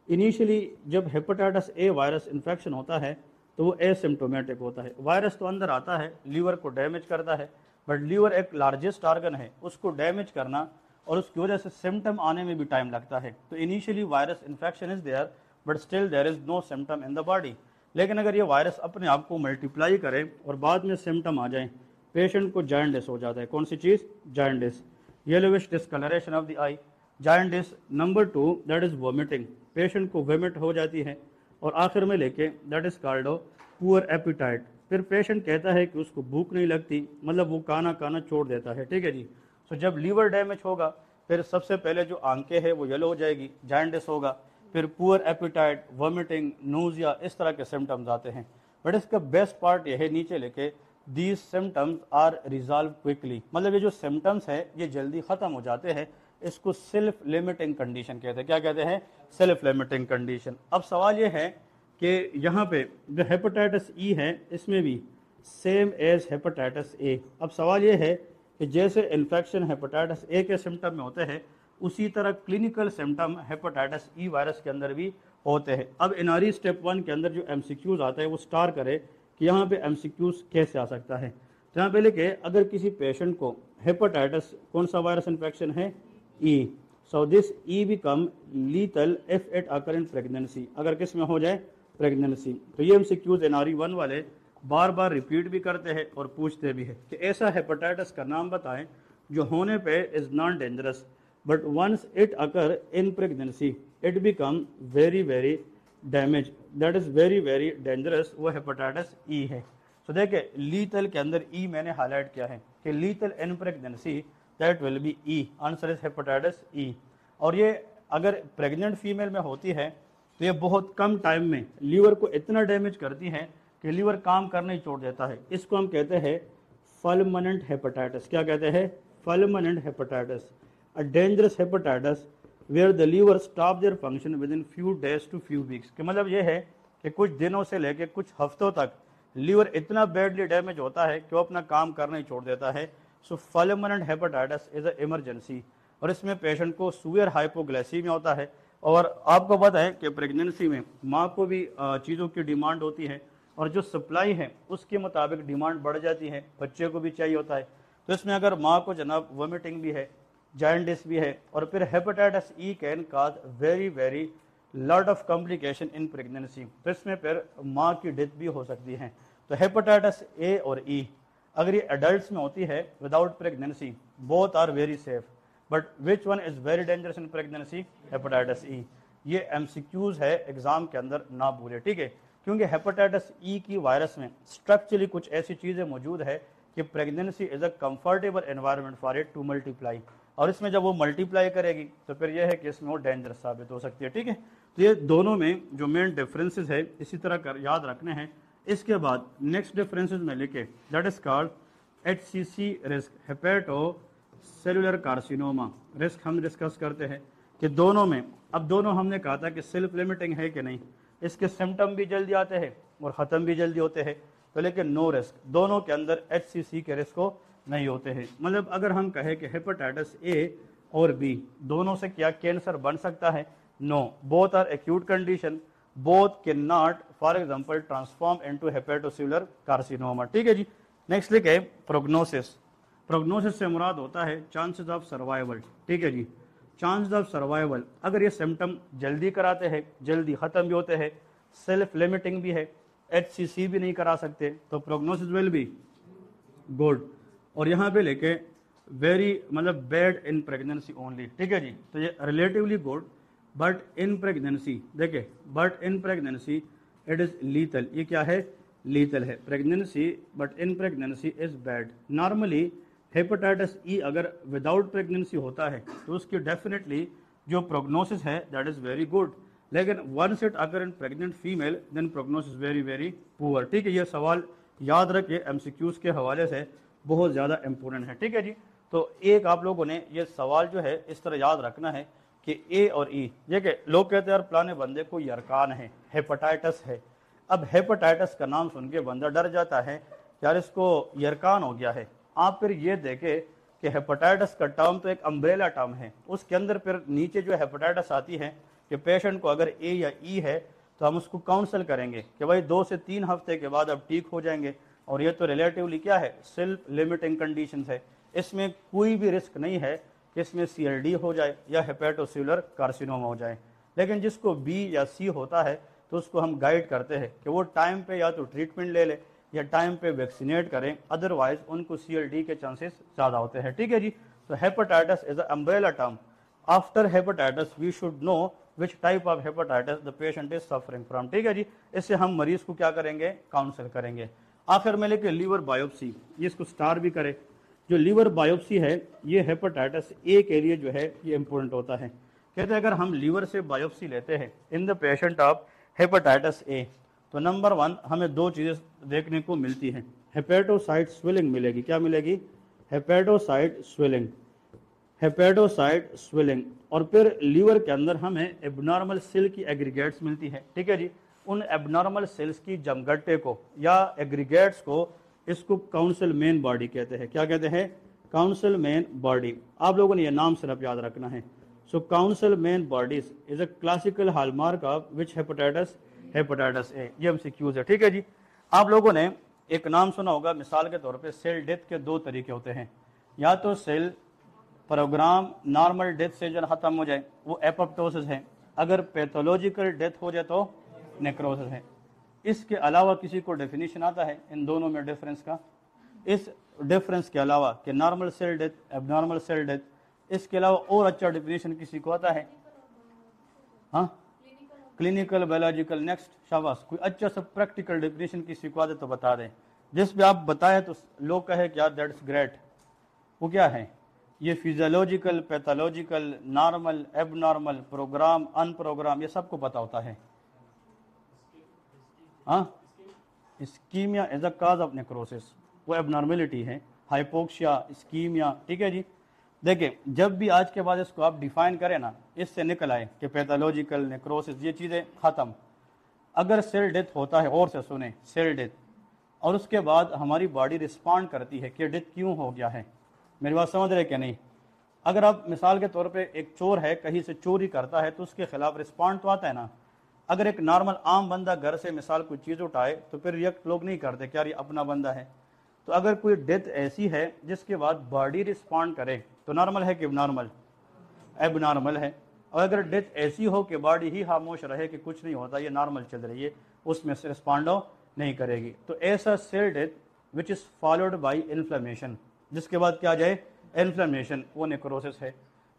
इनिशियली जब हेपेटाइटिस ए वायरस इन्फेक्शन होता है तो वो एसिम्टोमेटिक होता है। वायरस तो अंदर आता है, लीवर को डैमेज करता है, बट लीवर एक लार्जेस्ट ऑर्गन है, उसको डैमेज करना और उसकी वजह से सिम्टम आने में भी टाइम लगता है। तो initially virus infection is there but still there is no symptom in the body. लेकिन अगर ये वायरस अपने आप को मल्टीप्लाई करे और बाद में सिम्टम आ जाए, पेशेंट को जाइंडिस हो जाता है। कौन सी चीज़? Jaundice. Yellowish discoloration of the eye, jaundice. Number 2 that is vomiting, patient को वोमिट हो जाती है। और आखिर में लेके that is called poor appetite, फिर पेशेंट कहता है कि उसको भूख नहीं लगती, मतलब वो खाना छोड़ देता है, ठीक है जी। तो जब लीवर डैमेज होगा फिर सबसे पहले जो आंखें है वो येलो हो जाएगी, जाइंडिस होगा, फिर पुअर एपिटाइट, वोमिटिंग, नोजिया, इस तरह के सिम्टम्स आते हैं। बट इसका बेस्ट पार्ट ये है नीचे लेके these symptoms are resolve quickly, मतलब ये जो सिम्टम्स है ये जल्दी ख़त्म हो जाते हैं। इसको सेल्फ लिमिटिंग कंडीशन कहते हैं। क्या कहते हैं? Self limiting condition. अब सवाल ये है कि यहाँ पे जो हेपेटाइटिस ई है इसमें भी सेम एज हेपेटाइटिस ए। अब सवाल ये है कि जैसे इन्फेक्शन हेपेटाइटिस ए के सिम्टम में होते हैं उसी तरह clinical symptom hepatitis E virus के अंदर भी होते हैं। अब एनआरई स्टेप 1 के अंदर जो एमसीक्यूज आता है वो स्टार करे कि यहाँ पे एमसीक्यूज कैसे आ सकता है। तो यहाँ पे लिखे अगर किसी पेशेंट को हेपेटाइटिस कौन सा वायरस इन्फेक्शन है? E. So this E become lethal if it occur in pregnancy, अगर किस में हो जाए? प्रेगनेंसी। तो ये एमसीक्यूज एनआरई 1 वाले बार बार रिपीट भी करते हैं और पूछते भी है कि ऐसा हेपेटाइटिस का नाम बताएं जो होने पे is not dangerous but once it occur in pregnancy it become very very damage, that is very very dangerous. वो हेपेटाइटिस ई है। तो देखिए लीथल के अंदर ई मैंने हाईलाइट किया है कि lethal in pregnancy that will be E, answer is hepatitis E. और ये अगर प्रेग्नेंट फीमेल में होती है तो ये बहुत कम टाइम में लीवर को इतना डैमेज करती है कि लीवर काम करना ही छोड़ देता है। इसको हम कहते हैं फल्मिनेंट हेपेटाइटिस। क्या कहते हैं? Fulminant hepatitis, a dangerous hepatitis where the liver stop their function within few days to few weeks. कि मतलब ये है कि कुछ दिनों से लेकर कुछ हफ्तों तक लीवर इतना बैडली डैमेज होता है कि वो अपना काम करना ही छोड़ देता है। So fulminant hepatitis is a emergency, और इसमें पेशेंट को सुअर हाइपोग्लाइसीमिया होता है। और आपको पता है कि प्रेगनेंसी में माँ को भी चीज़ों की डिमांड होती है, और जो सप्लाई है उसके मुताबिक डिमांड बढ़ जाती है, बच्चे को भी चाहिए होता है। तो इसमें अगर माँ को जनाब वोमिटिंग भी है, जॉन्डिस भी है, और फिर hepatitis E can cause very very lot of complication in pregnancy, तो इसमें फिर माँ की डेथ भी हो सकती है। तो हेपेटाइटिस ए और ई अगर ये एडल्ट्स में होती है without pregnancy, both are very safe, but which one is very dangerous in pregnancy? Hepatitis E. ये एमसीक्यूज है, एग्जाम के अंदर ना भूले, ठीक है, क्योंकि हेपेटाइटिस ई की वायरस में स्ट्रक्चरली कुछ ऐसी चीजें मौजूद है कि pregnancy is a comfortable environment for it to multiply, और इसमें जब वो मल्टीप्लाई करेगी तो फिर यह है कि इसमें वो डेंजरस साबित हो सकती है, ठीक है। तो ये दोनों में जो मेन डिफरेंसेस है इसी तरह कर याद रखने हैं। इसके बाद नेक्स्ट डिफरेंसेस में लिखे, that is called HCC risk, hepato cellular carcinoma risk हम डिस्कस करते हैं कि दोनों में, अब दोनों हमने कहा था कि सेल्फ लिमिटिंग है कि नहीं, इसके सिम्टम भी जल्दी आते हैं और ख़त्म भी जल्दी होते हैं, तो लेकिन नो रिस्क, दोनों के अंदर HCC के रिस्क को नहीं होते हैं। मतलब अगर हम कहें कि हेपेटाइटिस ए और बी दोनों से क्या कैंसर बन सकता है? No, both are acute condition, both can not for example transform into hepatocellular carcinoma, ठीक है जी। नेक्स्ट लिखे प्रोग्नोसिस। प्रोग्नोसिस से मुराद होता है चांसेस ऑफ सर्वाइवल, ठीक है जी, चांसेस ऑफ सर्वाइवल। अगर ये सिम्टम जल्दी कराते हैं, जल्दी ख़त्म भी होते हैं, सेल्फ लिमिटिंग भी है, HCC भी नहीं करा सकते, तो प्रोग्नोसिस विल बी गुड। और यहाँ पे लेके वेरी मतलब बैड इन प्रेगनेंसी ओनली, ठीक है जी, तो ये relatively good but in pregnancy, देखिए but in pregnancy it is lethal, ये क्या है? लीथल है pregnancy, but in pregnancy is bad. Normally hepatitis E अगर विदाउट प्रेगनेंसी होता है तो उसकी डेफिनेटली जो प्रोग्नोसिस है दैट इज वेरी गुड, लेकिन वंस इट अगर in pregnant female then prognosis very very poor, ठीक है। ये सवाल याद रखिए, MCQs के हवाले से बहुत ज़्यादा इंपॉर्टेंट है, ठीक है जी। तो एक आप लोगों ने ये सवाल जो है इस तरह याद रखना है कि ए और ई, देखिए लोग कहते हैं यार फलाने बंदे को यरकान है, हेपेटाइटिस है। अब हेपेटाइटिस का नाम सुन के बंदा डर जाता है, यार इसको यरकान हो गया है। आप फिर ये देखें कि हेपेटाइटिस का टर्म तो एक अम्ब्रेला टर्म है, उसके अंदर फिर नीचे जो हेपेटाइटिस आती है कि पेशेंट को अगर ए या ई है तो हम उसको काउंसल करेंगे कि भाई 2 से 3 हफ्ते के बाद अब ठीक हो जाएंगे, और ये तो रिलेटिवली क्या है? सेल्फ लिमिटिंग कंडीशन है, इसमें कोई भी रिस्क नहीं है कि इसमें CLD हो जाए या हेपेटोसेलुलर कार्सिनोमा हो जाए। लेकिन जिसको B या C होता है तो उसको हम गाइड करते हैं कि वो टाइम पे या तो ट्रीटमेंट ले ले या टाइम पे वैक्सीनेट करें, अदरवाइज उनको CLD के चांसेस ज़्यादा होते हैं, ठीक है जी। तो hepatitis is a umbrella term. After hepatitis we should know which type of hepatitis the patient is suffering from, ठीक है जी। इससे हम मरीज को क्या करेंगे? काउंसल करेंगे। आखिर में लेके लीवर बायोप्सी, ये इसको स्टार भी करे। जो लीवर बायोप्सी है ये हेपेटाइटिस ए के लिए जो है ये इंपॉर्टेंट होता है। कहते हैं अगर हम लीवर से बायोप्सी लेते हैं in the patient of hepatitis A, तो नंबर 1 हमें 2 चीज़ें देखने को मिलती हैं। हेपेटोसाइट स्विलिंग मिलेगी, क्या मिलेगी? Hepatocyte swelling, hepatocyte swelling. और फिर लीवर के अंदर हमें एबनॉर्मल सेल की एग्रीगेट्स मिलती है, ठीक है जी। उन एबनॉर्मल सेल्स की जमघटे को या एग्रीगेट्स को, इसको काउंसिल मेन बॉडी कहते हैं। क्या कहते हैं? Councilman body. आप लोगों ने यह नाम सिर्फ याद रखना है। So councilman bodies is a classical hallmark of which hepatitis? Hepatitis A. ये MCQs है, ठीक है जी। आप लोगों ने एक नाम सुना होगा, मिसाल के तौर पे सेल डेथ के 2 तरीके होते हैं, या तो सेल प्रोग्राम नॉर्मल डेथ से जो खत्म हो जाए वो एपोप्टोसिस है, अगर पैथोलॉजिकल डेथ हो जाए तो नेक्रोसिस है। इसके अलावा किसी को डेफिनेशन आता है इन दोनों में डिफरेंस का? इस डिफरेंस के अलावा कि normal cell death, abnormal cell death, इसके अलावा और अच्छा डेफिनेशन किसी को आता है? हाँ, क्लिनिकल बायोलॉजिकल। नेक्स्ट, शाबाश। कोई अच्छा सा प्रैक्टिकल डेफिनेशन किसी को आता तो बता दें, जिस पे आप बताएं तो लोग कहे कि यार दैट्स ग्रेट। वो क्या है? ये physiological, pathological, normal, abnormal, program, unprogram, ये सबको पता होता है। हाँ, ischemia as a cause of necrosis, वो एबनॉर्मेलिटी है, हाइपोक्सिया, इस्कीमिया, ठीक है जी। देखिए जब भी आज के बाद इसको आप डिफाइन करें ना, इससे निकल आए कि पैथोलॉजिकल, नेक्रोसिस, ये चीज़ें ख़त्म। अगर सेल डेथ होता है, और से सुने, सेल डेथ और उसके बाद हमारी बॉडी रिस्पॉन्ड करती है कि डेथ क्यों हो गया है। मेरी बात समझ रहे कि नहीं? अगर आप मिसाल के तौर पे एक चोर है, कहीं से चोरी करता है तो उसके खिलाफ रिस्पॉन्ड तो आता है ना। अगर एक नॉर्मल आम बंदा घर से मिसाल कोई चीज़ उठाए तो फिर रिएक्ट लोग नहीं करते क्या ये अपना बंदा है। तो अगर कोई डेथ ऐसी है जिसके बाद बॉडी रिस्पॉन्ड करे तो नॉर्मल है कि नॉर्मल एब नॉर्मल है। और अगर डेथ ऐसी हो कि बॉडी ही खामोश रहे कि कुछ नहीं होता, ये नॉर्मल चल रही है, उसमें से रिस्पॉन्ड नहीं करेगी। तो ऐसा cell death which is followed by inflammation, जिसके बाद क्या आ जाए इन्फ्लेमेशन, वो नेक्रोसिस है।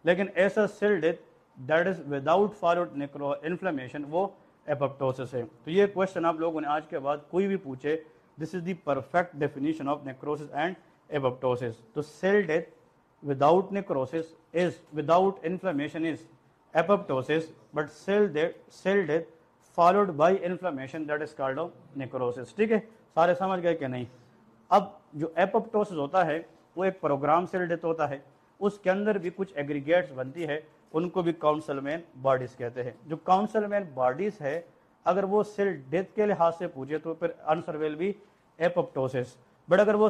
लेकिन ऐसा cell death that is without followed inflammation, वो एपोप्टोसिस है। तो ये क्वेश्चन आप लोगों ने आज के बाद कोई भी पूछे, this is the perfect definition of necrosis and apoptosis. तो cell death without necrosis is, without inflammation is apoptosis, but cell death followed by inflammation that is called necrosis। ठीक है, सारे समझ गए कि नहीं? अब जो एपोप्टोसिस होता है वो एक प्रोग्राम सेल डेथ होता है, उसके अंदर भी कुछ एग्रीगेट्स बनती है, उनको भी काउंसलमैन बॉडीज कहते हैं। जो काउंसलमैन बॉडीज है अगर वो सेल डेथ के लिहाज से पूछे तो फिर answer will be apoptosis. But अगर वो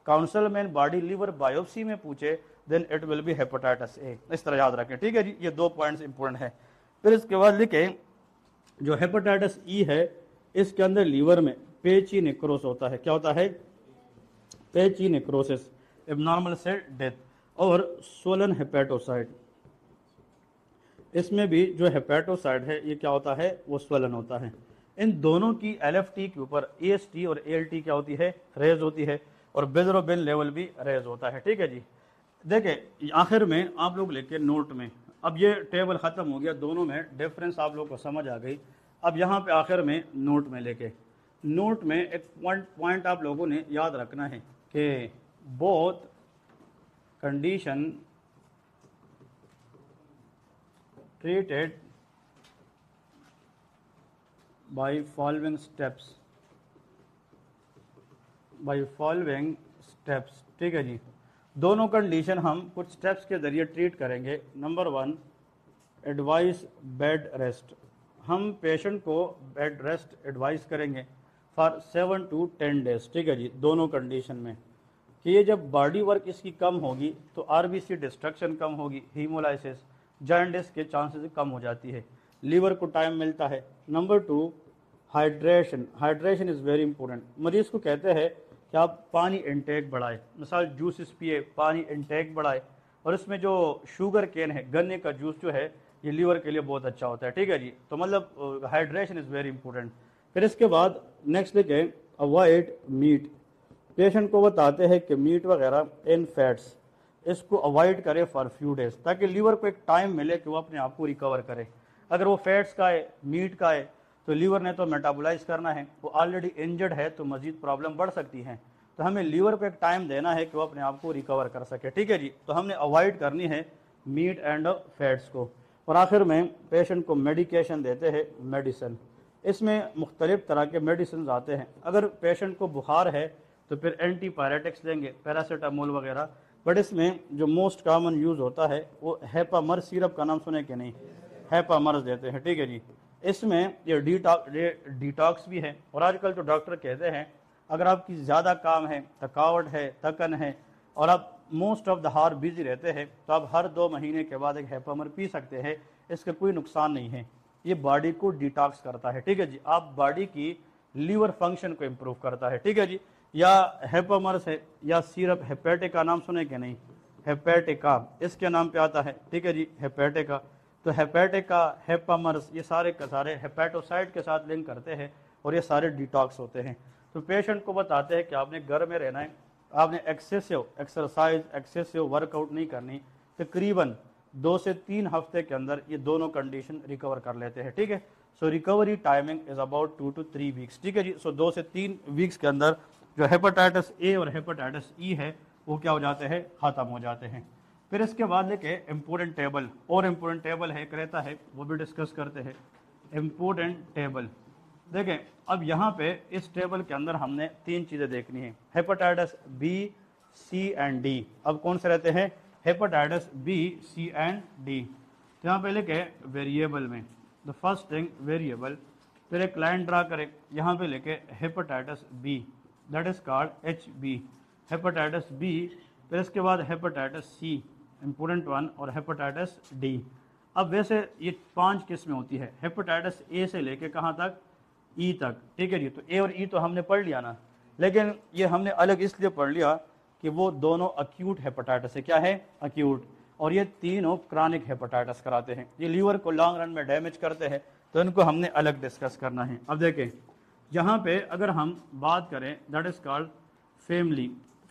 काउंसलमैन बॉडी लीवर बायोप्सी में पूछे then it will be hepatitis A. इस तरह याद रखें, ठीक है जी। ये 2 पॉइंट्स इंपॉर्टेंट है। फिर इसके बाद लिखें जो हेपेटाइटिस ई है इसके अंदर लीवर में पेची नेक्रोस होता है। क्या होता है? पेची नेक्रोसिस, एबनॉर्मल सेल डेथ और स्वोलन हेपेटोसाइट। इसमें भी जो हेपेटोसाइट है ये क्या होता है? वो स्वलन होता है। इन दोनों की एलएफटी के ऊपर एएसटी और एएलटी क्या होती है? रेज होती है, और बिलिरुबिन लेवल भी रेज होता है। ठीक है जी। देखिए आखिर में आप लोग लेके नोट में, अब ये टेबल ख़त्म हो गया, दोनों में डिफरेंस आप लोग को समझ आ गई। अब यहाँ पे आखिर में नोट में लेके, नोट में एक पॉइंट आप लोगों ने याद रखना है कि both condition treated by following steps, by following steps. ठीक है जी। दोनों कंडीशन हम कुछ स्टेप्स के जरिए ट्रीट करेंगे। Number 1 advice bed rest. हम पेशेंट को बेड रेस्ट एडवाइस करेंगे फॉर 7 to 10 डेज। ठीक है जी। दोनों कंडीशन में कि ये जब बॉडी वर्क इसकी कम होगी तो आरबीसी डिस्ट्रक्शन कम होगी, हीमोलाइसिस, जॉन्डिस के चांसेस कम हो जाती है, लीवर को टाइम मिलता है। Number 2 hydration. Hydration is very important. मरीज को कहते हैं कि आप पानी इंटेक बढ़ाए, मिसाल जूसेस पिए, पानी इंटेक बढ़ाए, और इसमें जो शुगर केन है, गन्ने का जूस जो है, ये लीवर के लिए बहुत अच्छा होता है। ठीक है जी। तो मतलब हाइड्रेशन इज़ वेरी इंपॉर्टेंट। फिर इसके बाद नेक्स्ट लिखें अवॉइड मीट। पेशेंट को बताते हैं कि मीट वगैरह इन फैट्स इसको अवॉइड करें फॉर फ्यू डेज, ताकि लीवर को एक टाइम मिले कि वो अपने आप को रिकवर करे। अगर वो फैट्स का है, मीट का है, तो लीवर ने तो मेटाबोलाइज करना है, वो ऑलरेडी इंजर्ड है तो मजीद प्रॉब्लम बढ़ सकती है। तो हमें लीवर को एक टाइम देना है कि वो अपने आप को रिकवर कर सके। ठीक है जी। तो हमने अवॉइड करनी है मीट एंड फैट्स को। और आखिर में पेशेंट को मेडिकेशन देते हैं, मेडिसिन। इसमें मुख्तलिफ तरह के मेडिसिन आते हैं। अगर पेशेंट को बुखार है तो फिर एंटीपायरेटिक्स देंगे, पैरासीटामोल वगैरह। बट इसमें जो मोस्ट कॉमन यूज़ होता है वो हेपामर सिरप का नाम सुने कि नहीं? हेपामर्स देते हैं। ठीक है जी। इसमें ये डिटॉक्स भी है। और आजकल तो डॉक्टर कहते हैं अगर आपकी ज़्यादा काम है, थकावट है, थकन है, और आप मोस्ट ऑफ द हार बिजी रहते हैं, तो आप हर 2 महीने के बाद एक हेपामर पी सकते हैं। इसका कोई नुकसान नहीं है, ये बॉडी को डिटॉक्स करता है। ठीक है जी। आप बॉडी की लीवर फंक्शन को इम्प्रूव करता है। ठीक है जी। या हेपामर्स है या सिरप हेपेटिका नाम सुने कि नहीं? हेपेटिका इसके नाम पे आता है। ठीक है जी। हेपेटिका, तो हेपेटिका, हेपामर्स, ये सारे के सारे हेपेटोसाइट के साथ लिंक करते हैं और ये सारे डिटॉक्स होते हैं। तो पेशेंट को बताते हैं कि आपने घर में रहना है, आपने एक्सेसिव एक्सरसाइज, एक्सेसिव वर्कआउट नहीं करनी। तकरीबन 2 से 3 हफ्ते के अंदर ये दोनों कंडीशन रिकवर कर लेते हैं। ठीक है। So recovery timing is about 2 to 3 weeks. ठीक है जी। सो 2 से 3 वीक्स के अंदर जो हेपेटाइटिस ए और हेपेटाइटिस ई है वो क्या हो जाते हैं? ख़त्म हो जाते हैं। फिर इसके बाद लेके इम्पोर्टेंट टेबल, और इम्पोर्टेंट टेबल है रहता है, वो भी डिस्कस करते हैं। इम्पोर्टेंट टेबल देखें, अब यहाँ पे इस टेबल के अंदर हमने 3 चीज़ें देखनी है, hepatitis B, C and D. अब कौन से रहते हैं? Hepatitis B, C and D. तो यहाँ पे लेके वेरिएबल में द फर्स्ट थिंग वेरिएबल, फिर एक लाइन ड्रा करें, यहाँ पे लेके hepatitis B, that is called HB, hepatitis B. फिर इसके बाद हेपेटाइटिस सी, इंपॉर्टेंट वन, और हेपेटाइटिस डी। अब वैसे ये 5 किस्में होती है, हेपेटाइटिस ए से लेके कहाँ तक, ई तक, ठीक है जी। तो ए और ई तो हमने पढ़ लिया ना, लेकिन ये हमने अलग इसलिए पढ़ लिया कि वो दोनों अक्यूट हेपेटाइटिस है, क्या है, अक्यूट, और ये तीनों क्रॉनिक हेपेटाइटिस कराते हैं, ये लीवर को लॉन्ग रन में डैमेज करते हैं, तो इनको हमने अलग डिस्कस करना है। अब देखें यहाँ पे अगर हम बात करें that is called family,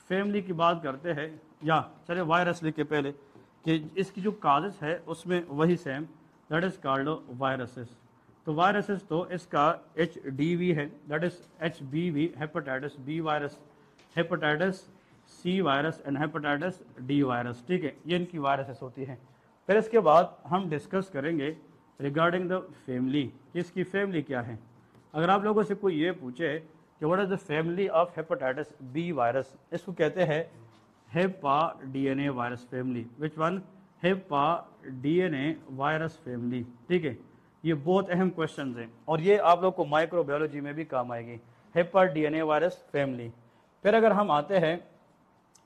family की बात करते हैं, या चले वायरस लिख के पहले कि इसकी जो काजेस है उसमें वही same, that is called viruses. तो वायरसेस तो इसका HDV है, that is HBV, hepatitis B virus, hepatitis C virus and hepatitis D virus, ठीक है, ये इनकी वायरसेस होती हैं। फिर इसके बाद हम डिस्कस करेंगे रिगार्डिंग द फैमिली, कि इसकी फैमिली क्या है। अगर आप लोगों से कोई ये पूछे कि what is the family of hepatitis B virus, इसको कहते हैं hepa DNA virus family. Which one, hepa DNA virus family, ठीक है। ये बहुत अहम क्वेश्चंस हैं और ये आप लोग को माइक्रोबायोलॉजी में भी काम आएगी, हेपा DNA वायरस फैमिली। फिर अगर हम आते हैं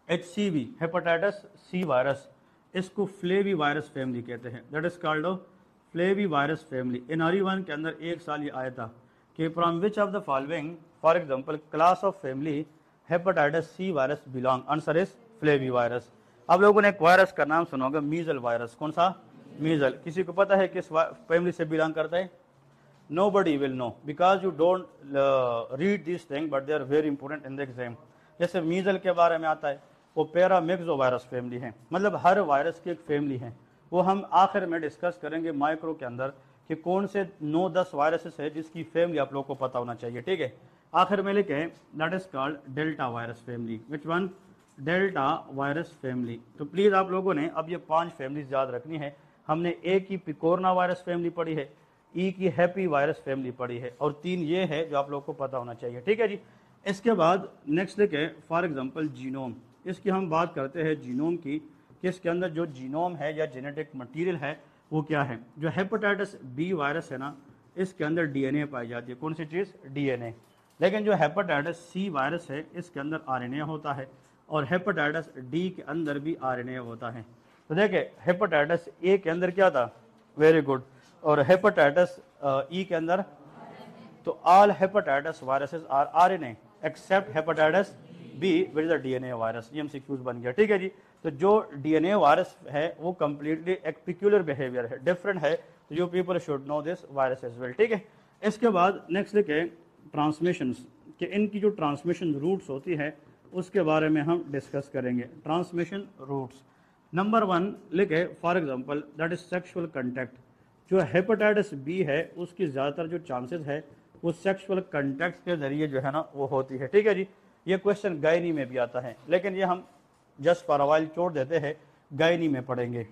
HCV, हेपेटाइटिस सी वायरस, इसको फ्लेवी वायरस फैमिली कहते हैं, that is called flavi virus family. NRE 1 के अंदर एक साल ये आया था कि from which of the following, for example class of family hepatitis C virus belong, answer is flavivirus. आप लोगों ने एक वायरस का नाम सुना होगा, मीजल वायरस, कौन सा, मीजल। किसी को पता है किस फैमिली से बिलोंग करता है? Nobody will know because you don't read these things, but they are very important in the exam। जैसे मीजल के बारे में आता है, वो पैरामिक्सो वायरस फैमिली है, मतलब हर वायरस की एक फैमिली है, वो हम आखिर में डिस्कस करेंगे माइक्रो के अंदर कि कौन से 9-10 वायरसेस है जिसकी फैमिली आप लोग को पता होना चाहिए, ठीक है। आखिर में लिखे that is called delta virus family, which one, delta virus family. तो प्लीज़ आप लोगों ने अब ये 5 फैमिलीज याद रखनी है। हमने ए की पिकोरना वायरस फैमिली पढ़ी है, ई की हैप्पी वायरस फैमिली पढ़ी है, और 3 ये है जो आप लोग को पता होना चाहिए, ठीक है जी। इसके बाद नेक्स्ट देखें, फॉर एग्जांपल जीनोम, इसकी हम बात करते हैं जीनोम की, कि इसके अंदर जो जीनोम है या जेनेटिक मटेरियल है वो क्या है। जो हेपेटाइटिस बी वायरस है ना, इसके अंदर DNA पाई जाती है, कौन सी चीज़, DNA। लेकिन जो हेपेटाइटिस सी वायरस है इसके अंदर RNA होता है, और हेपेटाइटिस डी के अंदर भी RNA होता है। तो देखिए हेपेटाइटिस ए के अंदर क्या था, वेरी गुड, और हेपेटाइटिस ई के अंदर, तो all hepatitis viruses are RNA except hepatitis B which the DNA virus. ये MCQs बन गया, ठीक है जी। तो जो DNA वायरस है वो कम्प्लीटली एक पिक्यूलर बिहेवियर है, डिफरेंट है, तो you people should know this virus as well, ठीक है। इसके बाद नेक्स्ट लिखे ट्रांसमिशंस, कि इनकी जो ट्रांसमिशन रूट्स होती है उसके बारे में हम डिस्कस करेंगे। ट्रांसमिशन रूट्स, नंबर 1 लिखे for example that is sexual contact. जो हेपेटाइटिस बी है उसकी ज़्यादातर जो चांसेस है वो सेक्सुअल कंटैक्ट के जरिए जो है ना वो होती है, ठीक है जी। ये क्वेश्चन गायनी में भी आता है, लेकिन ये हम जस्ट फॉर अ व्हाइल छोड़ देते हैं, गायनी में पढ़ेंगे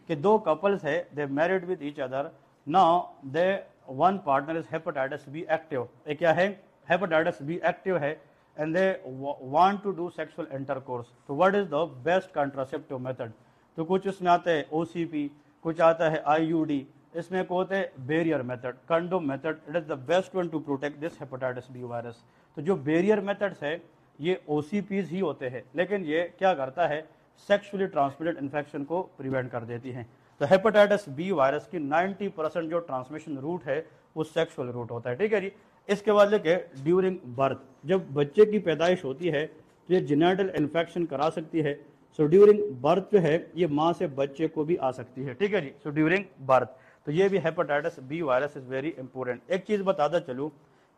कि 2 कपल्स है, they married with each other, now they one partner is hepatitis B active, ये क्या है, हेपेटाइटिस बी एक्टिव है, and they want to do sexual intercourse, तो what is the best contraceptive method. तो कुछ इसमें आता है OCP, कुछ आता है IUD, इसमें को होते हैं barrier method, condom method, it is the best one to protect this hepatitis B virus. तो जो बैरियर मेथड्स है ये OCPs ही होते हैं, लेकिन ये क्या करता है, सेक्सुअली ट्रांसमिटेड इन्फेक्शन को प्रिवेंट कर देती हैं। तो हेपेटाइटिस बी वायरस की 90% जो ट्रांसमिशन रूट है वो सेक्सुअल रूट होता है, ठीक है जी। इसके बाद लेके ड्यूरिंग बर्थ, जब बच्चे की पैदाइश होती है तो ये जेनेटल इन्फेक्शन करा सकती है। सो ड्यूरिंग बर्थ जो है ये माँ से बच्चे को भी आ सकती है, ठीक है जी। सो ड्यूरिंग बर्थ, तो ये भी hepatitis B virus is very important. एक चीज़ बताता चलूँ,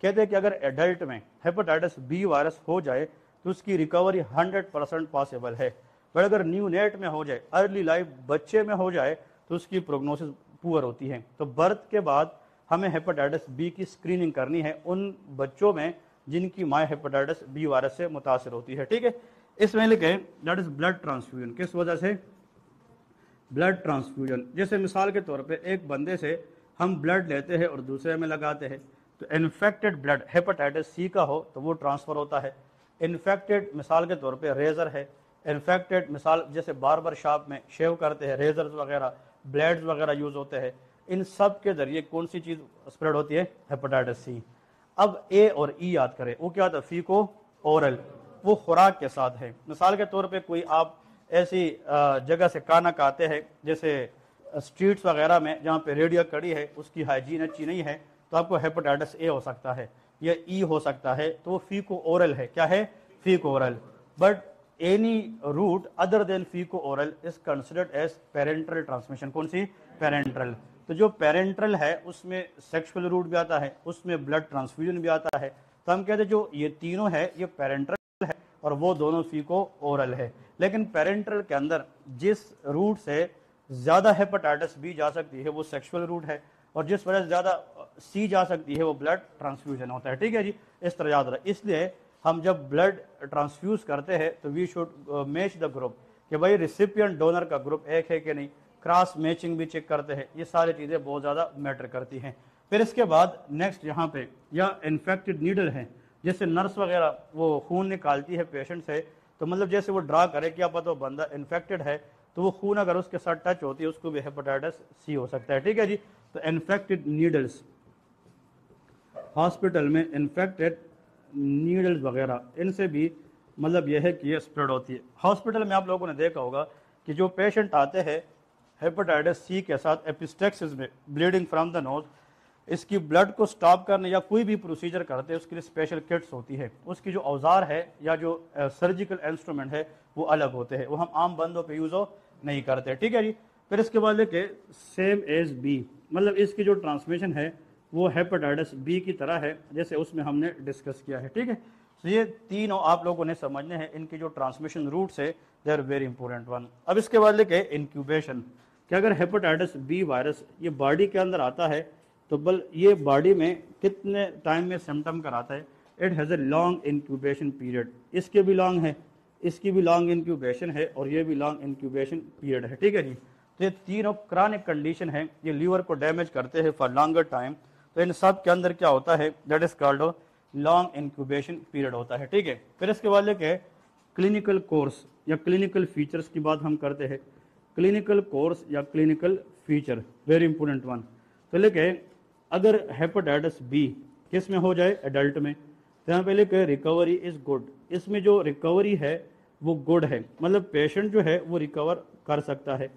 कहते हैं कि अगर एडल्ट में हेपेटाइटिस बी वायरस हो जाए तो उसकी रिकवरी 100% पॉसिबल है, बट अगर न्यू नेट में हो जाए, अर्ली लाइफ बच्चे में हो जाए, तो उसकी प्रोग्नोसिस पुअर होती है। तो बर्थ के बाद हमें हेपेटाइटिस बी की स्क्रीनिंग करनी है उन बच्चों में जिनकी माँ हेपेटाइटिस बी वायरस से मुतासर होती है, ठीक है। इसमें लिखे दैट इज ब्लड ट्रांसफ्यूजन, किस वजह से, ब्लड ट्रांसफ्यूजन। जैसे मिसाल के तौर पे एक बंदे से हम ब्लड लेते हैं और दूसरे में लगाते हैं, तो इन्फेक्टेड ब्लड हेपेटाइटिस सी का हो तो वो ट्रांसफ़र होता है। इन्फेक्टेड मिसाल के तौर पे रेज़र है, इन्फेक्टेड मिसाल जैसे बार्बर शॉप में शेव करते हैं, रेजर्स वगैरह, ब्लेड्स वगैरह यूज़ होते हैं, इन सब के ज़रिए कौन सी चीज़ स्प्रेड होती है, हेपेटाइटिस सी। अब ए और ई याद करें, वो क्या था, फीको ओरल, वो खुराक के साथ है। मिसाल के तौर पे कोई आप ऐसी जगह से खाना खाते हैं जैसे स्ट्रीट्स वगैरह में जहाँ पे रेडियो कड़ी है, उसकी हाइजीन अच्छी नहीं है, तो आपको हेपेटाइटिस ए हो सकता है या ई हो सकता है, तो वो फीको ओरल है। क्या है? Feco oral. But any route other than feco oral is considered as parenteral transmission. कौन सी? पेरेंटल। तो जो पेरेंटल है उसमें सेक्सुअल रूट भी आता है, उसमें ब्लड ट्रांसफ्यूजन भी आता है। तो हम कहते हैं जो ये तीनों है ये पेरेंटल है और वो दोनों फीको ओरल है। लेकिन पेरेंटल के अंदर जिस रूट से ज्यादा हेपेटाइटिस बी जा सकती है वो सेक्सुअल रूट है, और जिस वजह से ज्यादा सी जा सकती है वो ब्लड ट्रांसफ्यूजन होता है। ठीक है जी, इस तरह याद रहे। इसलिए हम जब ब्लड ट्रांसफ्यूज करते हैं तो we should match the group, कि भाई रिसिपिएंट डोनर का ग्रुप एक है कि नहीं, क्रॉस मैचिंग भी चेक करते हैं। ये सारी चीज़ें बहुत ज़्यादा मैटर करती हैं। फिर इसके बाद नेक्स्ट यहाँ पे या इन्फेक्टेड नीडल है, जैसे नर्स वगैरह वो खून निकालती है पेशेंट से, तो मतलब जैसे वो ड्रा करे कि आप पता बंदा इन्फेक्टेड है, तो वो खून अगर उसके साथ टच होती है उसको भी हेपेटाइटिस सी हो सकता है। ठीक है जी। तो इन्फेक्टेड नीडल्स, हॉस्पिटल में इन्फेक्टेड नीडल्स वगैरह, इनसे भी मतलब यह है कि ये स्प्रेड होती है। हॉस्पिटल में आप लोगों ने देखा होगा कि जो पेशेंट आते हैं हेपेटाइटिस सी के साथ एपिस्टेक्सिस में, ब्लीडिंग फ्रॉम द नोज, इसकी ब्लड को स्टॉप करने या कोई भी प्रोसीजर करते हैं उसके लिए स्पेशल किट्स होती है। उसकी जो औजार है या जो सर्जिकल इंस्ट्रूमेंट है वो अलग होते हैं, वो हम आम बंदों पे यूज़ नहीं करते। ठीक है जी। फिर इसके बाद लेके सेम एज बी, मतलब इसकी जो ट्रांसमिशन है वो हेपेटाइटिस बी की तरह है जैसे उसमें हमने डिस्कस किया है। ठीक है। तो ये तीनों आप लोगों ने समझने हैं, इनकी जो ट्रांसमिशन रूट्स है they are very important one. अब इसके बाद लेके इंक्यूबेशन, कि अगर हेपेटाइटिस बी वायरस ये बॉडी के अंदर आता है तो बल ये बॉडी में कितने टाइम में सिम्टम कराता है? It has a long incubation period. इसके भी लॉन्ग है, इसकी भी लॉन्ग इंक्यूबेशन है, और ये भी लॉन्ग इंक्यूबेशन पीरियड है। ठीक है जी। तो ये तीनों क्रॉनिक कंडीशन है, ये लीवर को डैमेज करते हैं फॉर लॉन्गर टाइम। तो इन सब के अंदर क्या होता है? That is called long incubation period होता है। ठीक है। फिर इसके बाद लेके क्लिनिकल कोर्स या क्लिनिकल फीचर्स की बात हम करते हैं। क्लिनिकल कोर्स या clinical feature very important one. तो लेके अगर हेपेटाइटिस बी किस में हो जाए? एडल्ट में, तो यहाँ पे लेके रिकवरी इज गुड। इसमें जो रिकवरी है वो गुड है, मतलब पेशेंट जो है वो रिकवर कर सकता है।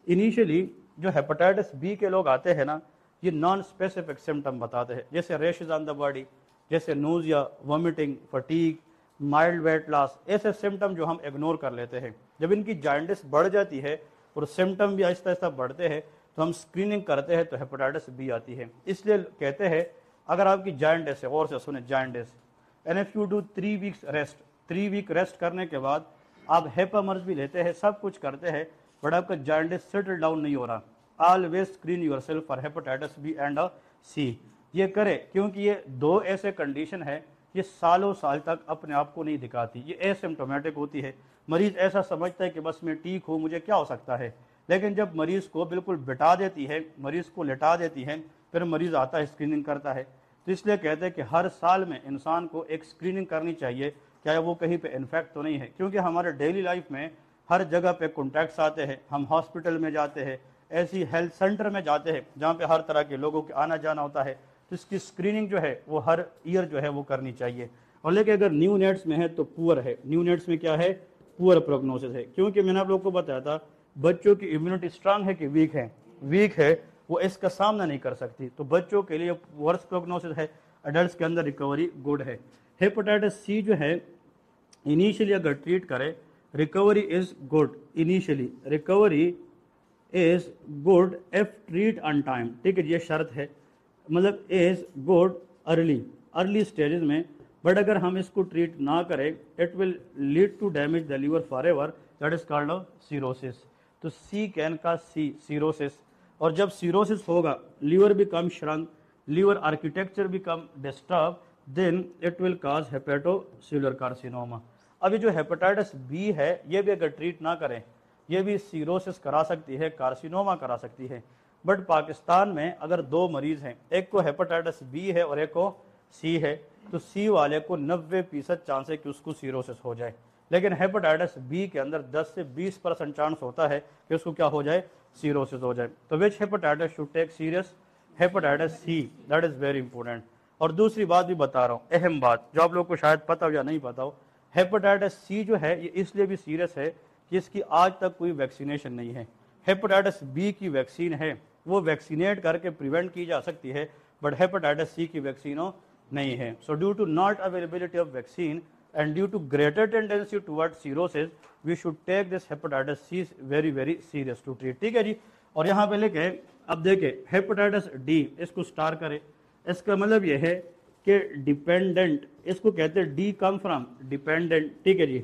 इनिशियली जो हेपेटाइटिस बी के लोग आते हैं ना, ये नॉन स्पेसिफिक सिम्टम बताते हैं, जैसे रैशेज ऑन द बॉडी, जैसे nausea, vomiting, fatigue, mild weight loss, ऐसे सिम्टम जो हम इग्नोर कर लेते हैं। जब इनकी जॉन्डिस बढ़ जाती है और सिम्टम भी आहिस्ता आहिस्ता बढ़ते हैं तो हम स्क्रीनिंग करते हैं तो हेपेटाइटिस बी आती है। इसलिए कहते हैं अगर आपकी जॉन्डिस है, और से सुने jaundice, and if you do 3 weeks rest, 3 week rest करने के बाद आप हेपामर्स भी लेते हैं, सब कुछ करते हैं, बट आपका जॉन्डिस सेटल डाउन नहीं हो रहा, always screen yourself for hepatitis B and C. ये करे क्योंकि ये दो ऐसे कंडीशन है ये सालों साल तक अपने आप को नहीं दिखाती, ये एसिम्टोमेटिक होती है। मरीज ऐसा समझता है कि बस मैं ठीक हूँ, मुझे क्या हो सकता है, लेकिन जब मरीज को बिल्कुल बिठा देती है, मरीज को लेटा देती है, फिर मरीज आता है स्क्रीनिंग करता है। तो इसलिए कहते हैं कि हर साल में इंसान को एक स्क्रीनिंग करनी चाहिए, क्या वो कहीं पे इन्फेक्ट तो नहीं है, क्योंकि हमारे डेली लाइफ में हर जगह पे कॉन्टैक्ट्स आते हैं, हम हॉस्पिटल में जाते हैं, ऐसी हेल्थ सेंटर में जाते हैं जहाँ पे हर तरह के लोगों के आना जाना होता है, तो इसकी स्क्रीनिंग जो है वो हर ईयर जो है वो करनी चाहिए। और लेकिन अगर न्यू नेट्स में है तो पुअर है, न्यू नेट्स में क्या है? पुअर प्रोग्नोसिस है, क्योंकि मैंने आप लोग को बताया था बच्चों की इम्यूनिटी स्ट्रांग है कि वीक है? वीक है, वो इसका सामना नहीं कर सकती, तो बच्चों के लिए वर्स प्रोग्नोसिस है, एडल्ट्स के अंदर रिकवरी गुड है। हेपेटाइटिस सी जो है इनिशियली अगर ट्रीट करें, recovery is good, initially recovery is good if treat on time. ठीक है, ये शर्त है, मतलब इज गुड अर्ली स्टेजेस में, बट अगर हम इसको ट्रीट ना करें it will lead to damage the liver forever, that is called cirrhosis. तो सी कैन का सी सीरोसिस, और जब सीरोसिस होगा liver become shrunk, liver architecture become disturb, then it will cause hepatocellular carcinoma. अभी जो hepatitis B है ये भी अगर ट्रीट ना करें ये भी सीरोसिस करा सकती है, कार्सिनोमा करा सकती है। बट पाकिस्तान में अगर 2 मरीज हैं, एक को हेपेटाइटिस बी है और एक को सी है, तो सी वाले को 90% चांस है कि उसको सीरोसिस हो जाए, लेकिन हेपेटाइटिस बी के अंदर 10 से 20% चांस होता है कि उसको क्या हो जाए? सीरोसिस हो जाए। तो which hepatitis should take serious? Hepatitis C, that is very important. और दूसरी बात भी बता रहा हूँ, अहम बात जो आप लोग को शायद पता हो या नहीं पता हो, हेपेटाइटिस सी जो है ये इसलिए भी सीरियस है कि इसकी आज तक कोई वैक्सीनेशन नहीं है। हेपेटाइटिस बी की वैक्सीन है, वो वैक्सीनेट करके प्रिवेंट की जा सकती है, बट हेपेटाइटिस सी की वैक्सीन नहीं है। So due to not availability of vaccine and due to greater tendency towards cirrhosis we should take this hepatitis C very very serious to treat। ठीक है जी। और यहाँ पे लेके अब देखें हेपेटाइटिस डी, इसको स्टार करें, इसका मतलब ये है कि डिपेंडेंट, इसको कहते हैं डी कम फ्रॉम डिपेंडेंट, ठीक है जी,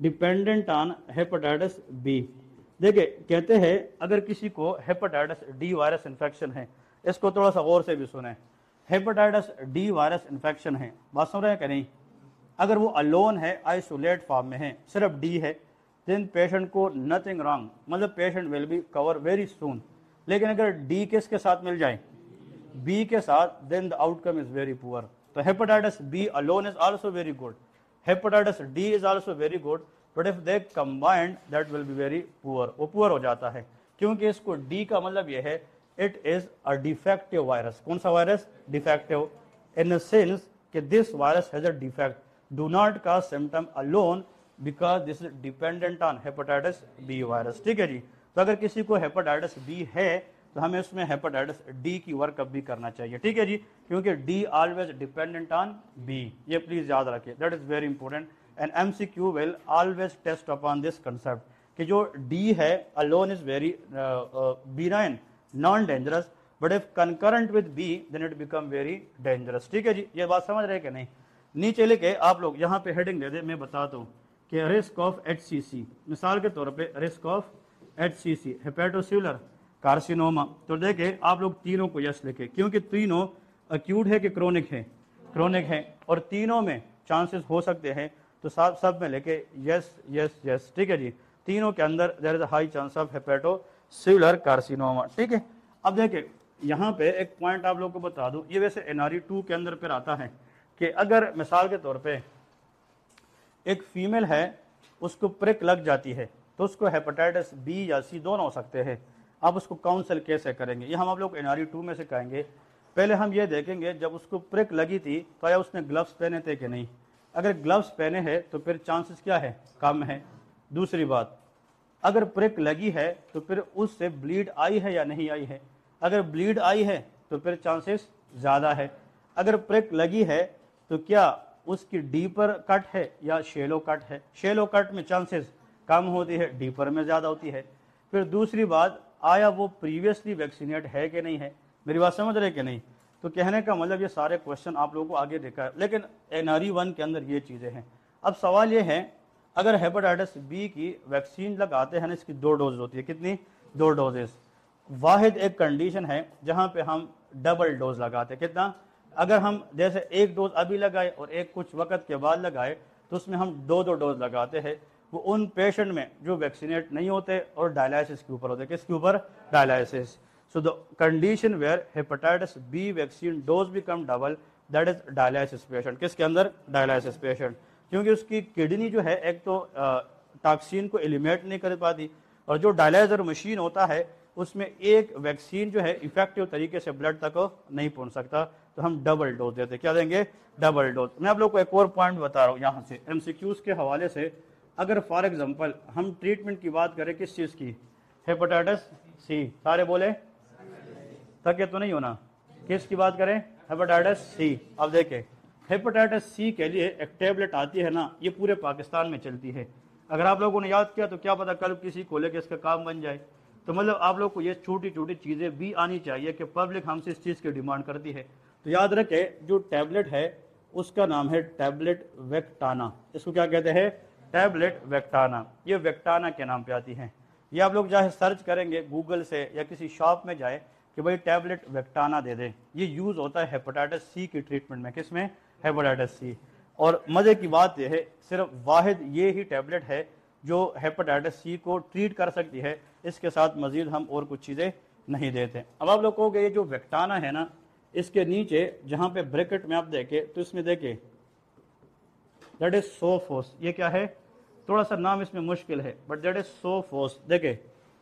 डिपेंडेंट ऑन हेपेटाइटिस बी। देखिए कहते हैं अगर किसी को हेपेटाइटिस डी वायरस इन्फेक्शन है, इसको थोड़ा सा गौर से भी सुने, हेपेटाइटिस डी वायरस इन्फेक्शन है, बात सुन रहे हैं कि नहीं, अगर वो अलोन है, आइसोलेट फॉर्म में है, सिर्फ डी है, देन पेशेंट को नथिंग रॉन्ग, मतलब patient will be cover very soon. लेकिन अगर डी किसके साथ मिल जाए, बी के साथ, then the outcome is very poor. तो hepatitis B alone is also very good, hepatitis D is also very good, but if they combined that will be very poor, वो poor हो जाता है, क्योंकि इसको डी का मतलब ये है it is a defective virus. कौन सा virus? Defective, in the sense कि this virus has a defect, do not cause symptom alone because this is dependent on hepatitis B virus। ठीक है जी। तो अगर किसी को हेपेटाइटिस बी है तो हमें उसमें हेपेटाइटिस डी की वर्कअप भी करना चाहिए, ठीक है जी, क्योंकि D always dependent on B, ये प्लीज याद रखिए, that is very important and MCQ will always test upon this concept कि जो डी है alone is very benign, non dangerous, but if concurrent with B then it become very dangerous. ठीक है जी, ये बात समझ रहे कि नहीं। नीचे लेके आप लोग यहाँ पे हेडिंग दे दे, मैं बताता हूँ कि रिस्क ऑफ HCC, मिसाल के तौर पे risk of HCC hepatocellular carcinoma, तो देखे आप लोग तीनों को यस लिखे, क्योंकि तीनों अक्यूट है कि क्रोनिक है, क्रोनिक है, और तीनों में चांसेस हो सकते हैं, तो सब में लेके यस यस यस, ठीक है जी, तीनों के अंदर there is a high chance of hepatocellular carcinoma. ठीक है, अब देखे यहाँ पे एक पॉइंट आप लोग को बता दूं, ये वैसे NRE 2 के अंदर फिर आता है कि अगर मिसाल के तौर पे एक फीमेल है, उसको प्रिक लग जाती है, तो उसको हेपेटाइटिस बी या सी दोनों हो सकते हैं, आप उसको काउंसल कैसे करेंगे, ये हम आप लोग NRE 2 में से कहेंगे। पहले हम ये देखेंगे जब उसको प्रिक लगी थी तो क्या उसने ग्लव्स पहने थे कि नहीं, अगर ग्लव्स पहने हैं तो फिर चांसेस क्या है, कम है। दूसरी बात, अगर प्रिक लगी है तो फिर उससे ब्लीड आई है या नहीं आई है, अगर ब्लीड आई है तो फिर चांसेस ज़्यादा है। अगर प्रिक लगी है तो क्या उसकी डीपर कट है या शेलो कट है, शेलो कट में चांसेस कम होती है, डीपर में ज़्यादा होती है। फिर दूसरी बात, आया वो प्रीवियसली वैक्सीनेट है कि नहीं है, मेरी बात समझ रहे कि नहीं। तो कहने का मतलब ये सारे क्वेश्चन आप लोगों को आगे देखा है, लेकिन NRE 1 के अंदर ये चीज़ें हैं। अब सवाल ये है, अगर हेपेटाइटिस बी की वैक्सीन लगाते हैं ना, इसकी 2 डोज होती है, कितनी, 2 डोजेस। वाहिद एक कंडीशन है जहाँ पे हम डबल डोज लगाते हैं, कितना, अगर हम जैसे एक डोज अभी लगाए और एक कुछ वक्त के बाद लगाए तो उसमें हम 2 डोज लगाते हैं, वो उन पेशेंट में जो वैक्सीनेट नहीं होते और डायलिसिस के ऊपर होते, किसके ऊपर, dialysis. So the condition where hepatitis B vaccine dose become double, that is dialysis patient, किसके अंदर, डायलिसिस पेशेंट, क्योंकि उसकी किडनी जो है एक तो टॉक्सिन को एलिमिनेट नहीं कर पाती, और जो डायलाइजर मशीन होता है उसमें एक वैक्सीन जो है इफेक्टिव तरीके से ब्लड तक नहीं पहुंच सकता, तो हम डबल डोज देते, क्या देंगे, डबल डोज। मैं आप लोग को एक और पॉइंट बता रहा हूँ यहाँ से MCQs के हवाले से, अगर फॉर एग्जांपल हम ट्रीटमेंट की बात करें किस चीज़ की, हेपेटाइटिस सी, सारे बोले, थके तो नहीं होना, किस की बात करें, हेपेटाइटिस सी। अब देखें हेपेटाइटिस सी के लिए एक टेबलेट आती है ना, ये पूरे पाकिस्तान में चलती है, अगर आप लोगों ने याद किया तो क्या पता कल किसी को लेकर इसका काम बन जाए। तो मतलब आप लोग को ये छोटी छोटी चीज़ें भी आनी चाहिए कि पब्लिक हमसे इस चीज़ की डिमांड करती है। तो याद रखें जो टैबलेट है उसका नाम है टैबलेट वेक्टाना, इसको क्या कहते हैं, टैबलेट वेक्टाना, ये वेक्टाना के नाम पे आती है। ये आप लोग चाहे सर्च करेंगे गूगल से या किसी शॉप में जाए कि भाई टैबलेट वेक्टाना दे दें, ये यूज़ होता है हेपेटाइटिस सी की ट्रीटमेंट में, किसमें, हेपेटाइटिस सी। और मज़े की बात यह है सिर्फ वाहिद ये ही टैबलेट है जो हेपेटाइटिस सी को ट्रीट कर सकती है, इसके साथ मजीद हम और कुछ चीज़ें नहीं देते। अब आप लोग कहोगे ये जो वेक्टाना है ना, इसके नीचे जहाँ पे ब्रैकेट में आप देखें तो इसमें देखें दैट इज सोफोस, ये क्या है, थोड़ा सा नाम इसमें मुश्किल है बट दैट इज सोफोस, देखें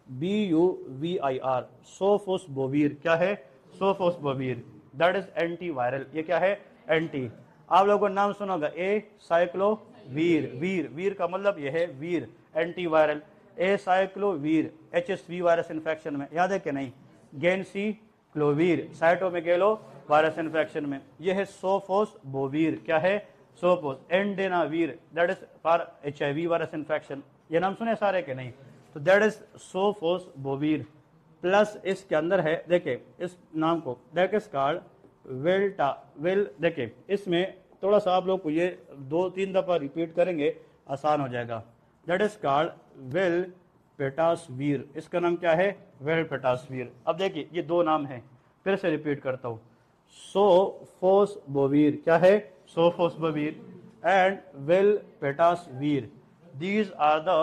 BUVIR, सोफोस्बोवीर, क्या है, सोफोस्बोवीर। That is antiviral. ये क्या है? एंटी। आप लोगों को नाम सुना होगा ए साइक्लोवीर, वीर, वीर का मतलब ये है vir, antiviral. Acyclovir HSV virus infection में, याद है कि नहीं? Ganciclovir cytomegalo virus infection में। ये है सोफोसबोवीर, क्या है? Sofos. Indinavir that is for HIV virus infection. ये नाम सुने सारे के नहीं? तो दैट इज सोफोसबोवीर। प्लस इसके अंदर है, देखिए इस नाम को, दैट इज कॉल्ड वेल्टा वेल। देखिए इसमें थोड़ा सा आप लोग को ये 2-3 दफा रिपीट करेंगे, आसान हो जाएगा। That is called velpatasvir. इसका नाम क्या है? Velpatasvir. अब देखिए ये 2 नाम है, फिर से रिपीट करता हूं। सोफोसबोवीर, क्या है? Sofosbuvir and velpatasvir. These are the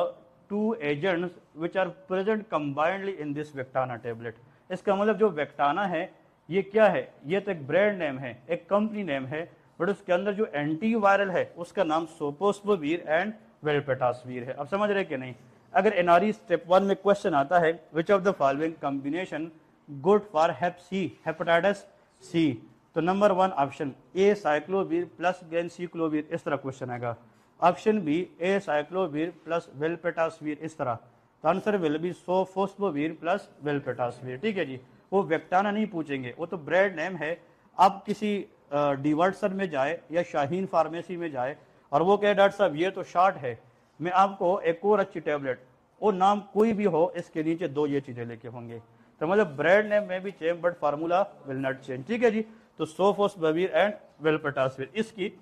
2 agents which are present combinedly in this Vectana tablet। इसका मतलब जो वेक्टाना है ये क्या है? ये तो एक ब्रांड नेम है, एक कंपनी नेम है, बट उसके अंदर जो एंटीवायरल है उसका नाम सोफोसबोवीर एंड वेलपेटासवीर है। अब समझ रहे कि नहीं? अगर एनआरई स्टेप 1 में क्वेश्चन आता है which of the following combination good for hep C, hepatitis C, तो number 1 option acyclovir plus ganciclovir, इस तरह क्वेश्चन आएगा। Option B acyclovir plus velpatasvir, इस तरह। तो answer will be sofosbuvir plus velpatasvir. ठीक है जी। वो वेक्टाना नहीं पूछेंगे, वो तो ब्रांड नेम है। आप किसी डीवर्सन में जाए या शाहीन फार्मेसी में जाए और वो कहे डॉक्टर साहब ये तो शॉर्ट है, मैं आपको एक और अच्छी टेबलेट, वो नाम कोई भी हो, इसके नीचे 2 ये चीजें लेके होंगे। तो मतलब ब्रांड नेम में भी change but formula will not change. ठीक है जी। तो सोफोसबोवीर एंड वेलपेटासवीर, इसकी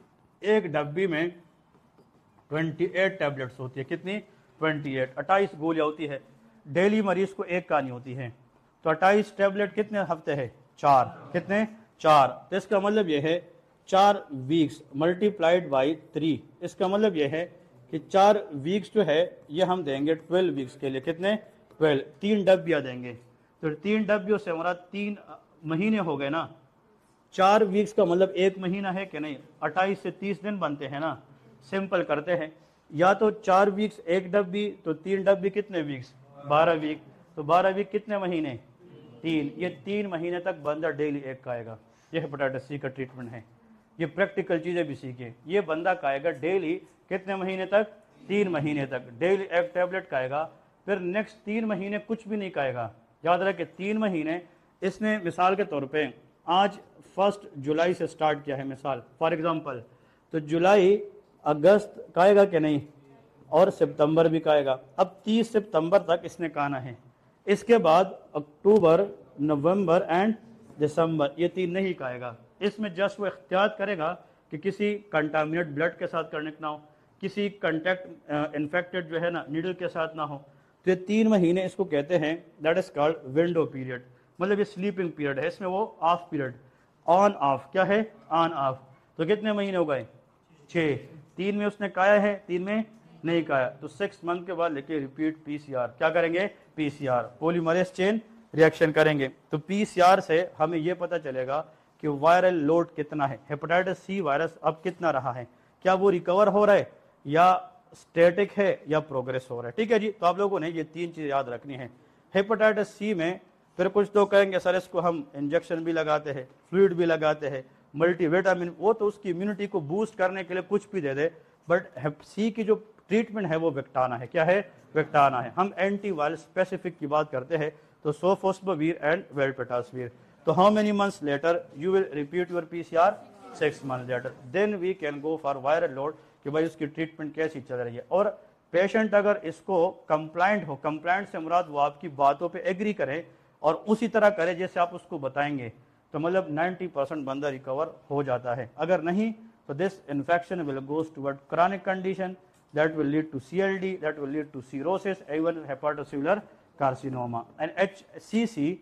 एक डब्बी में 28 टैबलेट्स होती है। कितनी? 28 गोलियां होती है। डेली मरीज को एक कहानी होती है, तो 28 टैबलेट कितने हफ्ते है? 4। कितने? 4। तो इसका मतलब यह है 4 वीक्स मल्टीप्लाइड बाई 3। इसका मतलब यह है कि 4 वीक्स जो है ये हम देंगे 12 वीक्स के लिए। कितने? 12। 3 डब्बियां देंगे, तो 3 डब्बियों से हमारा 3 महीने हो गए ना। 4 वीक्स का मतलब 1 महीना है कि नहीं? 28 से 30 दिन बनते हैं ना। सिंपल करते हैं, या तो 4 वीक्स 1 डब्बी, तो 3 डब्बी कितने वीक्स? 12 वीक। तो 12 वीक कितने महीने? 3। ये 3 महीने तक बंदा डेली एक खाएगा। ये हेपेटाइटिस सी का ट्रीटमेंट है। ये प्रैक्टिकल चीजें भी सीखे। ये बंदा खाएगा डेली कितने महीने तक? 3 महीने तक डेली एक टैबलेट खाएगा। फिर नेक्स्ट 3 महीने कुछ भी नहीं खाएगा। याद रखे 3 महीने। इसने मिसाल के तौर पे आज 1 जुलाई से स्टार्ट किया है, मिसाल फॉर एग्जांपल, तो जुलाई अगस्त खाएगा कि नहीं? और सितंबर भी खाएगा। अब 30 सितंबर तक इसने खाना है। इसके बाद अक्टूबर, नवंबर एंड दिसंबर, ये 3 नहीं खाएगा। इसमें जस्ट वो एहतियात करेगा कि किसी कंटामिनेट ब्लड के साथ कनेक्ट ना हो, किसी कंटेक्ट इन्फेक्टेड जो है ना नीडल के साथ ना हो। तो ये 3 महीने इसको कहते हैं, that is called window period. मतलब ये स्लीपिंग पीरियड है, इसमें वो ऑफ पीरियड, ऑन ऑफ, क्या है? On off. तो कितने महीने हो गए? 6। 3 में उसने खाया है, 3 में नहीं खाया, तो 6 मंथ के बाद लेके रिपीट PCR। क्या करेंगे? PCR, पॉलीमरेज चेन रिएक्शन करेंगे। तो PCR से हमें यह पता चलेगा कि वायरल लोड कितना है, हेपेटाइटिस सी वायरस अब कितना रहा है, क्या वो रिकवर हो रहा है या स्टैटिक है या प्रोग्रेस हो रहा है। ठीक है जी। तो आप लोगों ने ये 3 चीज याद रखनी है। हेपेटाइटिस सी में फिर कुछ तो कहेंगे सर इसको हम इंजेक्शन भी लगाते हैं, फ्लूइड भी लगाते हैं, मल्टीविटामिन, वो तो उसकी इम्यूनिटी को बूस्ट करने के लिए कुछ भी दे दे, बट हेप सी की जो ट्रीटमेंट है वो वेक्टाना है। क्या है? वेक्टाना है। हम एंटीवायरल स्पेसिफिक की बात करते हैं, तो सोफोसबोवीर एंड वेलपेटासवीर। तो how many months later you will repeat your PCR? 6 month later. Then we can go for viral load कि भाई उसकी ट्रीटमेंट कैसी चल रही है। और पेशेंट अगर इसको कंप्लाइंट हो, कंप्लाइंट से मुराद वो आपकी बातों पे एग्री करे और उसी तरह करे जैसे आप उसको बताएंगे, तो मतलब 90% बंदा रिकवर हो जाता है। अगर नहीं तो this infection will goes toward chronic condition that will lead to CLD, that will lead to cirrhosis, even hepatocellular carcinoma. And HCC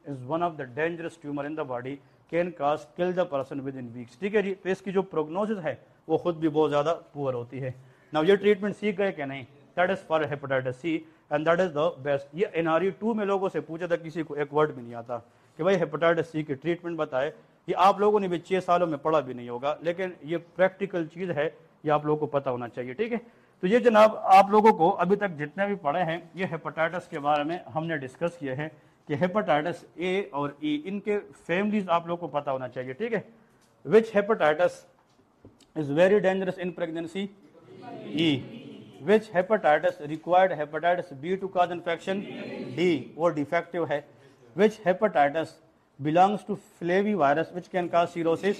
is one of the dangerous tumor in the body, can cause kill the person within weeks. ठीक है जी। तो इसकी जो prognosis है वो खुद भी बहुत ज्यादा पुअर होती है। नाउ ये ट्रीटमेंट सीख गए कि नहीं? That is for hepatitis C and that is the best. ये NRE 2 में लोगों से पूछा था, किसी को एक वर्ड भी नहीं आता कि भाई हेपेटाइटिस सी की ट्रीटमेंट बताए। ये आप लोगों ने भी 6 सालों में पढ़ा भी नहीं होगा, लेकिन ये प्रैक्टिकल चीज है, ये आप लोगों को पता होना चाहिए। ठीक है। तो ये जनाब आप लोगों को अभी तक जितने भी पढ़े हैं ये हेपेटाइटिस के बारे में हमने डिस्कस किए हैं कि हेपेटाइटिस ए और ई इनके फैमिलीज आप लोग को पता होना चाहिए, ठीक है। Which hepatitis is very dangerous in pregnancy? E. Which hepatitis required hepatitis B to cause infection? D, वो डिफेक्टिव है। Which hepatitis belongs to flavi virus which can cause cirrhosis?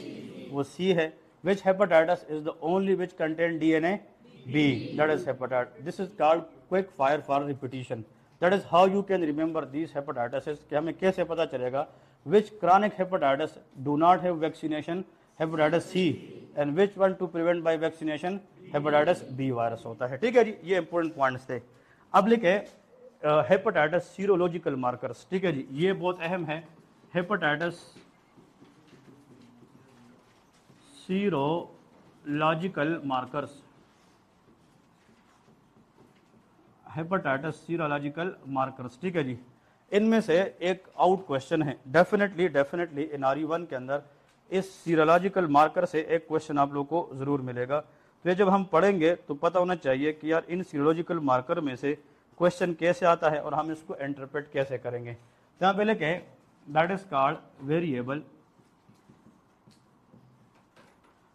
वो सी है। Which hepatitis is the only which contain DNA? B, that is hepatitis. This is called quick fire for repetition. That is how you can remember these hepatitis, कि हमें कैसे पता चलेगा। विच chronic hepatitis do not have vaccination? Hepatitis C. And which one to prevent by vaccination? Hepatitis B virus होता है, ठीक है जी। ये इंपॉर्टेंट पॉइंट्स थे। अब लिखे हेपेटाइटिस सीरोलॉजिकल मार्कर्स, ठीक है जी, ये बहुत अहम है। Hepatitis serological markers, hepatitis serological markers, ठीक है जी। इनमें से एक आउट क्वेश्चन है, डेफिनेटली इन RE1 के अंदर इस सीरोलॉजिकल मार्कर से एक क्वेश्चन आप लोग को जरूर मिलेगा। तो ये जब हम पढ़ेंगे तो पता होना चाहिए कि यार इन सीरोलॉजिकल मार्कर में से क्वेश्चन कैसे आता है और हम इसको इंटरप्रेट कैसे करेंगे। तो यहाँ पे लिखे दैट इज कॉल्ड वेरिएबल,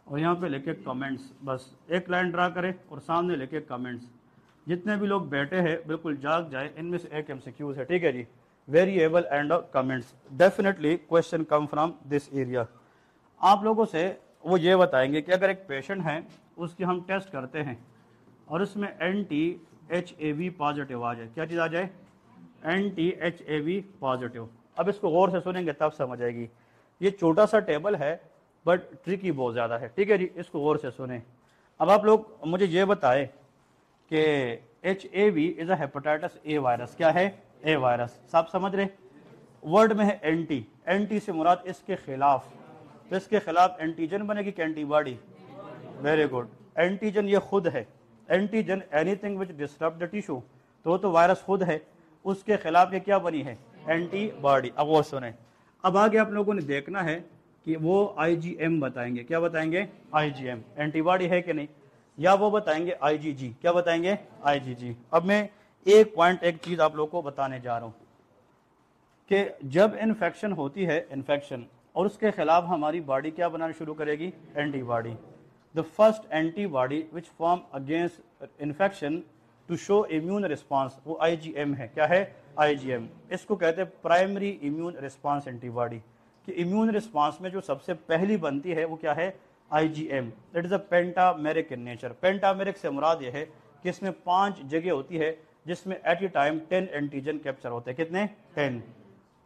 और यहाँ पे लिखे कमेंट्स। बस एक लाइन ड्रा करें और सामने लिखे कमेंट्स। जितने भी लोग बैठे हैं बिल्कुल जाग जाए, इनमें से एक MCQs है, ठीक है जी। Variable and comments, definitely question come from this area. आप लोगों से वो ये बताएंगे कि अगर एक पेशेंट है उसकी हम टेस्ट करते हैं और उसमें anti-HAV पॉजिटिव आ जाए, क्या चीज़ आ जाए? anti-HAV positive. अब इसको गौर से सुनेंगे तब समझ आएगी। ये छोटा सा टेबल है बट ट्रिकी बहुत ज़्यादा है, ठीक है जी, इसको गौर से सुने। अब आप लोग मुझे ये बताएं कि HAV is a hepatitis A virus. क्या है? ए वायरस। सब समझ रहे? वर्ड में है एंटी, एंटी से मुराद इसके खिलाफ, तो इसके खिलाफ एंटीजन बनेगी कि एंटीबॉडी? Very good. एंटीजन ये खुद है, antigen anything which disturb the tissue, तो वायरस खुद है, उसके खिलाफ ये क्या बनी है? एंटीबॉडी। अब वो सुने, अब आगे आप लोगों ने देखना है कि वो IgM बताएंगे। क्या बताएंगे? IgM, एंटीबॉडी है कि नहीं, या वो बताएंगे IgG। क्या बताएंगे? IgG। अब मैं एक पॉइंट, एक चीज आप लोगों को बताने जा रहा हूं कि जब इन्फेक्शन होती है, इन्फेक्शन, और उसके खिलाफ हमारी बॉडी क्या बनाना शुरू करेगी? Antibody. The first antibody which form against infection to show immune response, वो IgM है। क्या है? IgM। इसको कहते हैं प्राइमरी इम्यून रिस्पांस एंटीबॉडी, कि इम्यून रिस्पांस में जो सबसे पहली बनती है वो क्या है? IgM। That is a pentameric in nature. Pentameric से मुराद ये है कि इसमें 5 जगह होती है जिसमें at a time 10 antigen capture होते हैं। कितने? 10।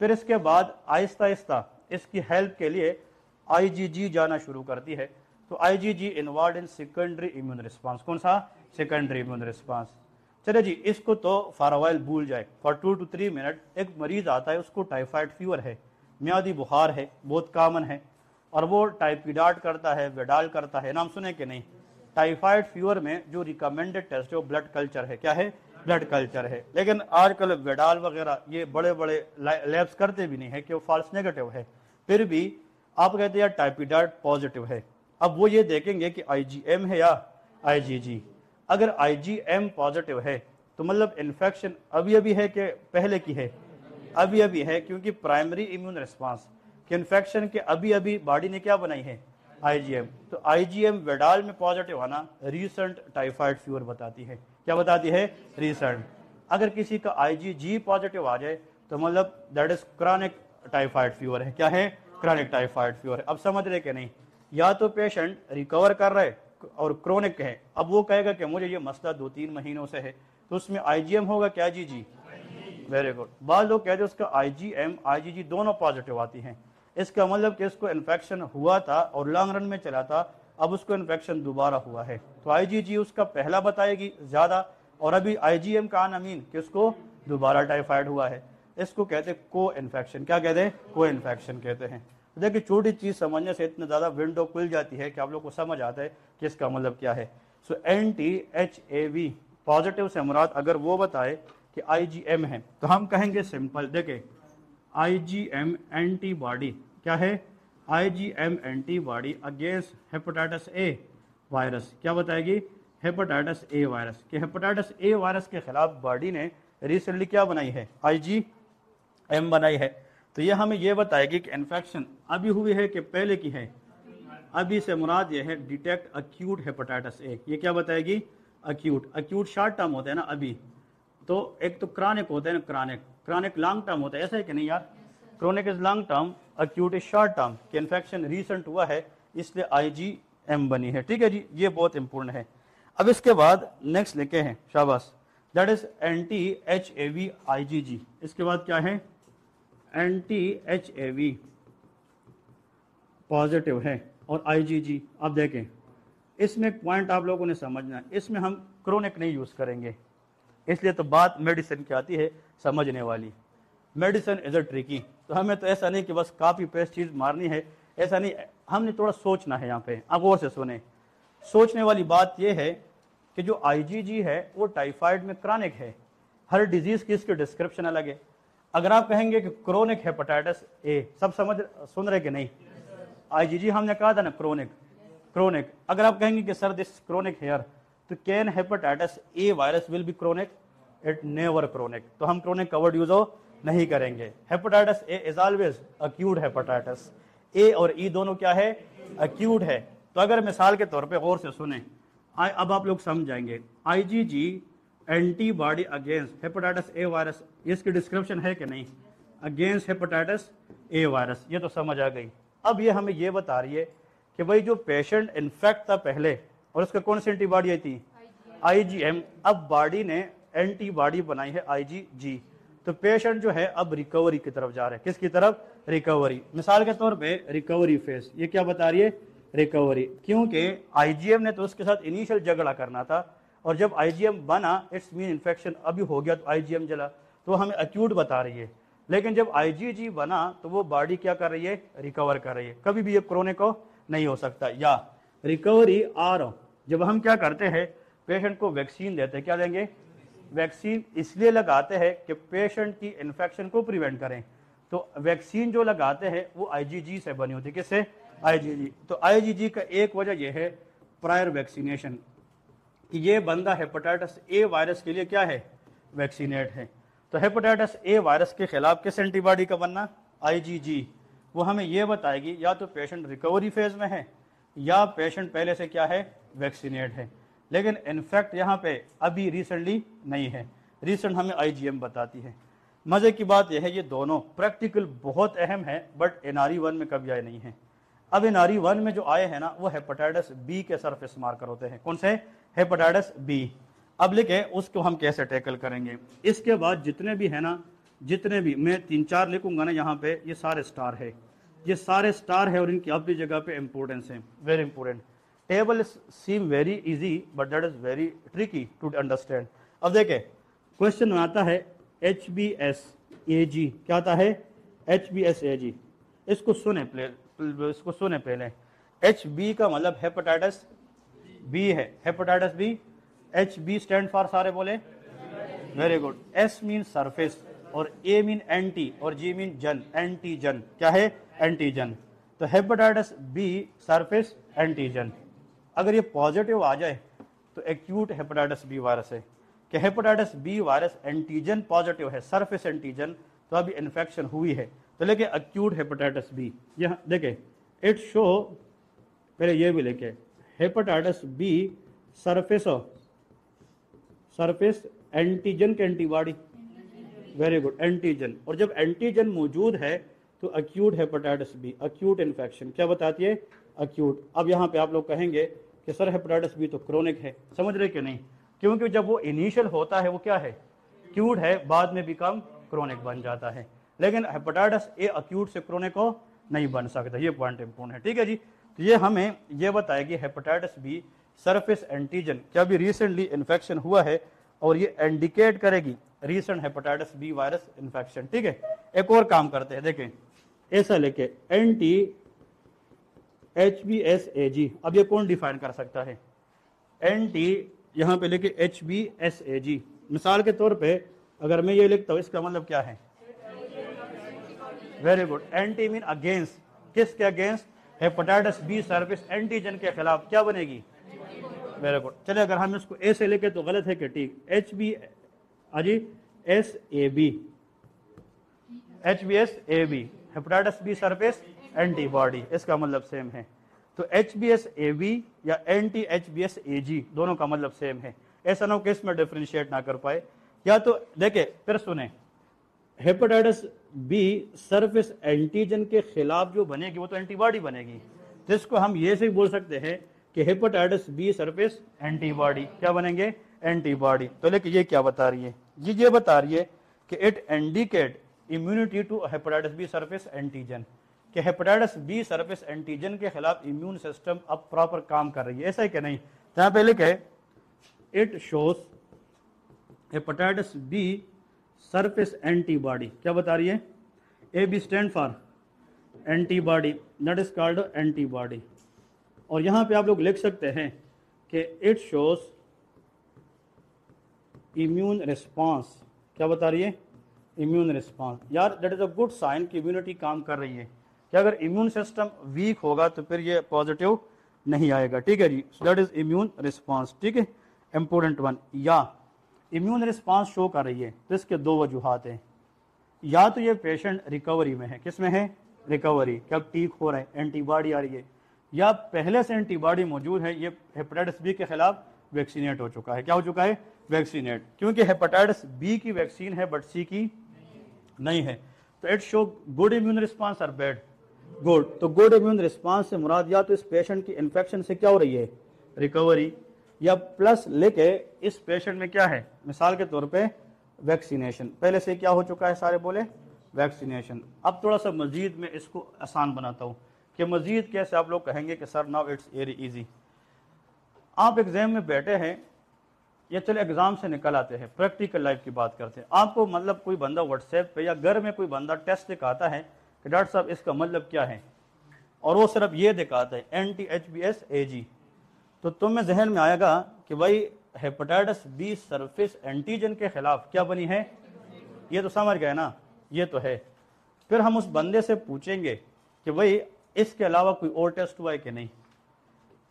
फिर इसके बाद आहिस्ता आहिस्ता इसकी हेल्प के लिए IgG जाना शुरू करती है, तो IgG involve in secondary immune response. कौन सा? Secondary immune response. चले जी, इसको तो फॉर अ व्हाइल भूल जाए। फॉर 2 to 3 मिनट एक मरीज आता है, उसको टाइफाइड फीवर है, म्यादी बुखार है, बहुत कॉमन है, और वो टाइपिडाट करता है, वेडाल करता है, नाम सुने कि नहीं? टाइफाइड फीवर में जो रिकमेंडेड टेस्ट है वो ब्लड कल्चर है। क्या है? ब्लड कल्चर है। लेकिन आजकल वेडाल वगैरह ये बड़े बड़े लैब्स करते भी नहीं है कि वो फॉल्स नेगेटिव है, फिर भी आप कहते हैं टाइपिडाट पॉजिटिव है। अब वो ये देखेंगे कि IgM है या IgG। अगर IgM पॉजिटिव है तो मतलब इन्फेक्शन अभी अभी है कि पहले की है? अभी अभी है, क्योंकि प्राइमरी इम्यून रिस्पांस कि इन्फेक्शन के अभी अभी बॉडी ने क्या बनाई है? IgM। तो IgM वेडाल में पॉजिटिव आना रीसेंट टाइफाइड फीवर बताती है। क्या बताती है? रीसेंट। अगर किसी का IgG पॉजिटिव आ जाए तो मतलब that is chronic typhoid fever है। क्या है? क्रॉनिक टाइफाइड फीवर है। अब समझ रहे कि नहीं? या तो पेशेंट रिकवर कर रहा है और क्रोनिक है, अब वो कहेगा कि मुझे ये मसला 2-3 महीनों से है, तो उसमें IgM होगा क्या? IgG। Very good. बाद लोग कहते हैं उसका IgM IgG दोनों पॉजिटिव आती हैं। इसका मतलब कि इसको इन्फेक्शन हुआ था और लॉन्ग रन में चला था, अब उसको इन्फेक्शन दोबारा हुआ है, तो IgG उसका पहला बताएगी ज्यादा, और अभी IgM का आना मीन कि उसको दोबारा टाइफाइड हुआ है। इसको कहते हैं को इन्फेक्शन। क्या कहते हैं? को इन्फेक्शन कहते हैं। देखिए छोटी चीज समझने से इतना ज्यादा विंडो खुल जाती है कि आप लोग को समझ आता है कि इसका मतलब क्या है। सो anti-HAV पॉजिटिव से मुराद अगर वो बताए कि IgM है तो हम कहेंगे सिंपल, देखे IgM एंटीबॉडी। क्या है? IgM antibody against hepatitis A virus. क्या बताएगी? Hepatitis A virus. कि हेपेटाइटिस A वायरस के खिलाफ बॉडी ने रिसेंटली क्या बनाई है? एम बनाई है, तो ये हमें ये बताएगी कि इन्फेक्शन अभी हुई है कि पहले की है। अभी से मुराद ये है डिटेक्ट अक्यूट हेपेटाइटिस ए, ये क्या बताएगी? अक्यूट। अक्यूट शॉर्ट टर्म होता है ना अभी, तो एक तो क्रानिक होता है ना, क्रानिक लॉन्ग टर्म होता है, ऐसा है कि नहीं यार? Chronic is long term, acute is short term, कि इन्फेक्शन रिसेंट हुआ है इसलिए IgM बनी है। ठीक है जी, ये बहुत इंपॉर्टेंट है। अब इसके बाद नेक्स्ट लिखे हैं, शाबाश, that is anti HAV IgG। इसके बाद क्या है? एंटी HAV पॉजिटिव है और IgG। अब देखें इसमें एक पॉइंट आप लोगों ने समझना है, इसमें हम क्रोनिक नहीं यूज करेंगे, इसलिए तो बात मेडिसिन की आती है समझने वाली। मेडिसिन इज अ ट्रिकी, तो हमें तो ऐसा नहीं कि बस कॉपी पेस्ट चीज मारनी है, ऐसा नहीं, हमने थोड़ा सोचना है यहाँ पे। अब गौर से सुने, सोचने वाली बात यह है कि जो IgG है वो टाइफाइड में क्रॉनिक है, हर डिजीज की इसकी डिस्क्रिप्शन अलग है। अगर आप कहेंगे कि क्रोनिक हेपेटाइटिस ए, सब सुन रहे कि नहीं? IgG हमने कहा था ना क्रोनिक। अगर आप कहेंगे कि सर दिस क्रोनिक हेयर, तो can hepatitis A virus will be chronic? It never chronic, तो हम क्रोनिक कवर्ड यूज नहीं करेंगे। Hepatitis A is always acute hepatitis, A और ई दोनों क्या है? अक्यूट है। तो अगर मिसाल के तौर पे गौर से सुने, अब आप लोग समझ जाएंगे, IgG antibody against hepatitis A virus, इसकी डिस्क्रिप्शन है कि नहीं? अगेंस्ट हेपेटाइटिस ए वायरस, ये तो समझ आ गई। अब ये हमें ये बता रही है कि भाई जो पेशेंट इन्फेक्ट था पहले और उसका कौन सी एंटीबॉडी आई थी? IgM। अब बॉडी ने एंटीबॉडी बनाई है IgG, तो पेशेंट जो है अब रिकवरी की तरफ जा रहे हैं। किसकी तरफ? रिकवरी। मिसाल के तौर पे रिकवरी फेज, ये क्या बता रही है? रिकवरी। क्योंकि IgM ने तो उसके साथ इनिशियल झगड़ा करना था, और जब IgM बना इट्स मीन इन्फेक्शन अभी हो गया, तो IgM जला, तो हमें अक्यूट बता रही है। लेकिन जब IgG बना तो वो बॉडी क्या कर रही है? रिकवर कर रही है। कभी भी ये क्रोनिक नहीं हो सकता। या रिकवरी और जब हम क्या करते हैं, पेशेंट को वैक्सीन देते हैं, क्या देंगे? वैक्सीन इसलिए लगाते हैं कि पेशेंट की इन्फेक्शन को प्रिवेंट करें, तो वैक्सीन जो लगाते हैं वो IgG से बनी होती है। किससे? IgG। तो IgG का एक वजह यह है प्रायर वैक्सीनेशन, कि ये बंदा हेपेटाइटिस ए वायरस के लिए क्या है? वैक्सीनेट है। तो हेपेटाइटिस ए वायरस के खिलाफ किस एंटीबॉडी का बनना? IgG। वो हमें ये बताएगी या तो पेशेंट रिकवरी फेज में है या पेशेंट पहले से क्या है? वैक्सीनेट है। लेकिन इनफैक्ट यहाँ पे अभी रिसेंटली नहीं है, रिसेंट हमें IgM बताती है। मजे की बात यह है ये दोनों प्रैक्टिकल बहुत अहम है, बट NRE1 में कभी आए नहीं है। अब NRE1 में जो आए हैं ना, वो हेपेटाइटिस बी के सरफेस मार्कर होते हैं। कौन से? Hepatitis B. अब लिखे उसको हम कैसे टैकल करेंगे। इसके बाद जितने भी है ना, जितने भी मैं 3-4 लिखूंगा ना यहाँ पे, ये सारे स्टार है, ये सारे स्टार है और इनकी अपनी जगह पे इंपॉर्टेंस है, very important. Table seem very easy but that is very tricky to understand. अब देखें क्वेश्चन आता है HBsAg, क्या आता है? HBsAg। इसको सुने पहले। HB का मतलब हेपेटाइटिस बी है, hepatitis B. HB stand for, सारे बोले very good. S mean surface और A मीन एंटी और G मीन जन, एंटीजन। क्या है? एंटीजन। तो हेपेटाइटिस बी सरफेस एंटीजन। अगर ये पॉजिटिव आ जाए तो एक्यूट हेपेटाइटिस बी वायरस है, कि hepatitis B virus antigen positive है, सरफेस एंटीजन, तो अभी इन्फेक्शन हुई है। तो लेके एक्यूट हेपेटाइटिस बी, यहाँ देखे इट शो, पहले ये भी लेके हेपेटाइटिस बी सरफेस एंटीजन के एंटीबॉडी, वेरी गुड, एंटीजन। और जब एंटीजन मौजूद है तो acute hepatitis B, acute infection क्या बताती है? अक्यूट। अब यहाँ पे आप लोग कहेंगे कि सर हेपेटाइटिस बी तो क्रोनिक है, समझ रहे कि नहीं? क्योंकि जब वो इनिशियल होता है वो क्या है? अक्यूट है, बाद में बिकम क्रोनिक बन जाता है। लेकिन हेपेटाइटिस ए अक्यूट से क्रोनिक को नहीं बन सकता, ये पॉइंट इंपॉर्टेंट है। ठीक है जी, तो ये हमें ये बताएगी हेपेटाइटिस बी सरफेस एंटीजन क्या भी रिसेंटली इन्फेक्शन हुआ है, और ये इंडिकेट करेगी recent hepatitis B virus infection. ठीक है, एक और काम करते हैं, देखें ऐसा लेके एंटी HBsAg। अब ये कौन डिफाइन कर सकता है? एंटी यहाँ पे लेके HBsAg। मिसाल के तौर पे अगर मैं ये लिखता हूँ, इसका मतलब क्या है? Very good, anti mean against, किसके against? Hepatitis B surface antigen के खिलाफ क्या बनेगी? Very good. चलिए अगर हम इसको ए से लेके तो गलत है कि ठीक? HBsAb HBsAb, hepatitis B surface antibody, इसका मतलब सेम है। तो HBsAb या एंटी HBsAg दोनों का मतलब सेम है, ऐसा ना हो कि इसमें डिफ्रेंशिएट ना कर पाए। या तो देखे फिर सुने, हेपेटाइटिस बी सरफेस एंटीजन के खिलाफ जो बनेगी वो तो एंटीबॉडी बनेगी, जिसको हम ये से बोल सकते हैं कि हेपेटाइटिस बी सरफेस एंटीबॉडी क्या बनेंगे, एंटीबॉडी। तो लेकिन ये क्या बता रही है, ये बता रही है कि it indicate immunity to hepatitis B surface antigen, कि हेपेटाइटिस बी सरफेस एंटीजन के खिलाफ इम्यून सिस्टम अब प्रॉपर काम कर रही है, ऐसा है कि नहीं। तो यहाँ पे लिखे it shows hepatitis B surface antibody, क्या बता रही है, A B stand for antibody, that is called antibody. और यहां पे आप लोग लिख सकते हैं कि इट शोज इम्यून रिस्पांस, क्या बता रही है, इम्यून रिस्पांस। यार that is a good sign कि इम्यूनिटी काम कर रही है, कि अगर इम्यून सिस्टम वीक होगा तो फिर ये पॉजिटिव नहीं आएगा, ठीक है जी। So that is immune response, ठीक है, इंपॉर्टेंट वन। या इम्यून रिस्पांस शो कर रही है तो इसके दो वजूहात हैं, या तो ये पेशेंट रिकवरी में है, किस में है, रिकवरी, क्या ठीक हो रहा है, एंटीबॉडी आ रही है, या पहले से एंटीबॉडी मौजूद है, ये हेपेटाइटिस बी के खिलाफ वैक्सीनेट हो चुका है, क्या हो चुका है, वैक्सीनेट, क्योंकि हेपेटाइटिस बी की वैक्सीन है बट सी की नहीं है। तो it show good immune response और बैड, गुड। तो गुड इम्यून रिस्पांस से मुराद या तो इस पेशेंट की इन्फेक्शन से क्या हो रही है, रिकवरी, या प्लस लेके इस पेशेंट में क्या है, मिसाल के तौर पे वैक्सीनेशन, पहले से क्या हो चुका है, सारे बोले वैक्सीनेशन। अब थोड़ा सा मजीद मैं इसको आसान बनाता हूँ कि मजीद कैसे आप लोग कहेंगे कि sir now it's very easy. आप एग्जाम में बैठे हैं, या चले एग्जाम से निकल आते हैं, प्रैक्टिकल लाइफ की बात करते हैं, आपको मतलब कोई बंदा व्हाट्सएप पे या घर में कोई बंदा टेस्ट दिखाता है कि डॉक्टर साहब इसका मतलब क्या है, और वो सिर्फ ये दिखाता है एंटी HBsAg, तो तुम्हें जहन में आएगा कि भाई हेपेटाइटिस बी सरफेस एंटीजन के खिलाफ क्या बनी है, ये तो समझ गए ना, ये तो है। फिर हम उस बंदे से पूछेंगे कि भाई इसके अलावा कोई और टेस्ट हुआ है कि नहीं।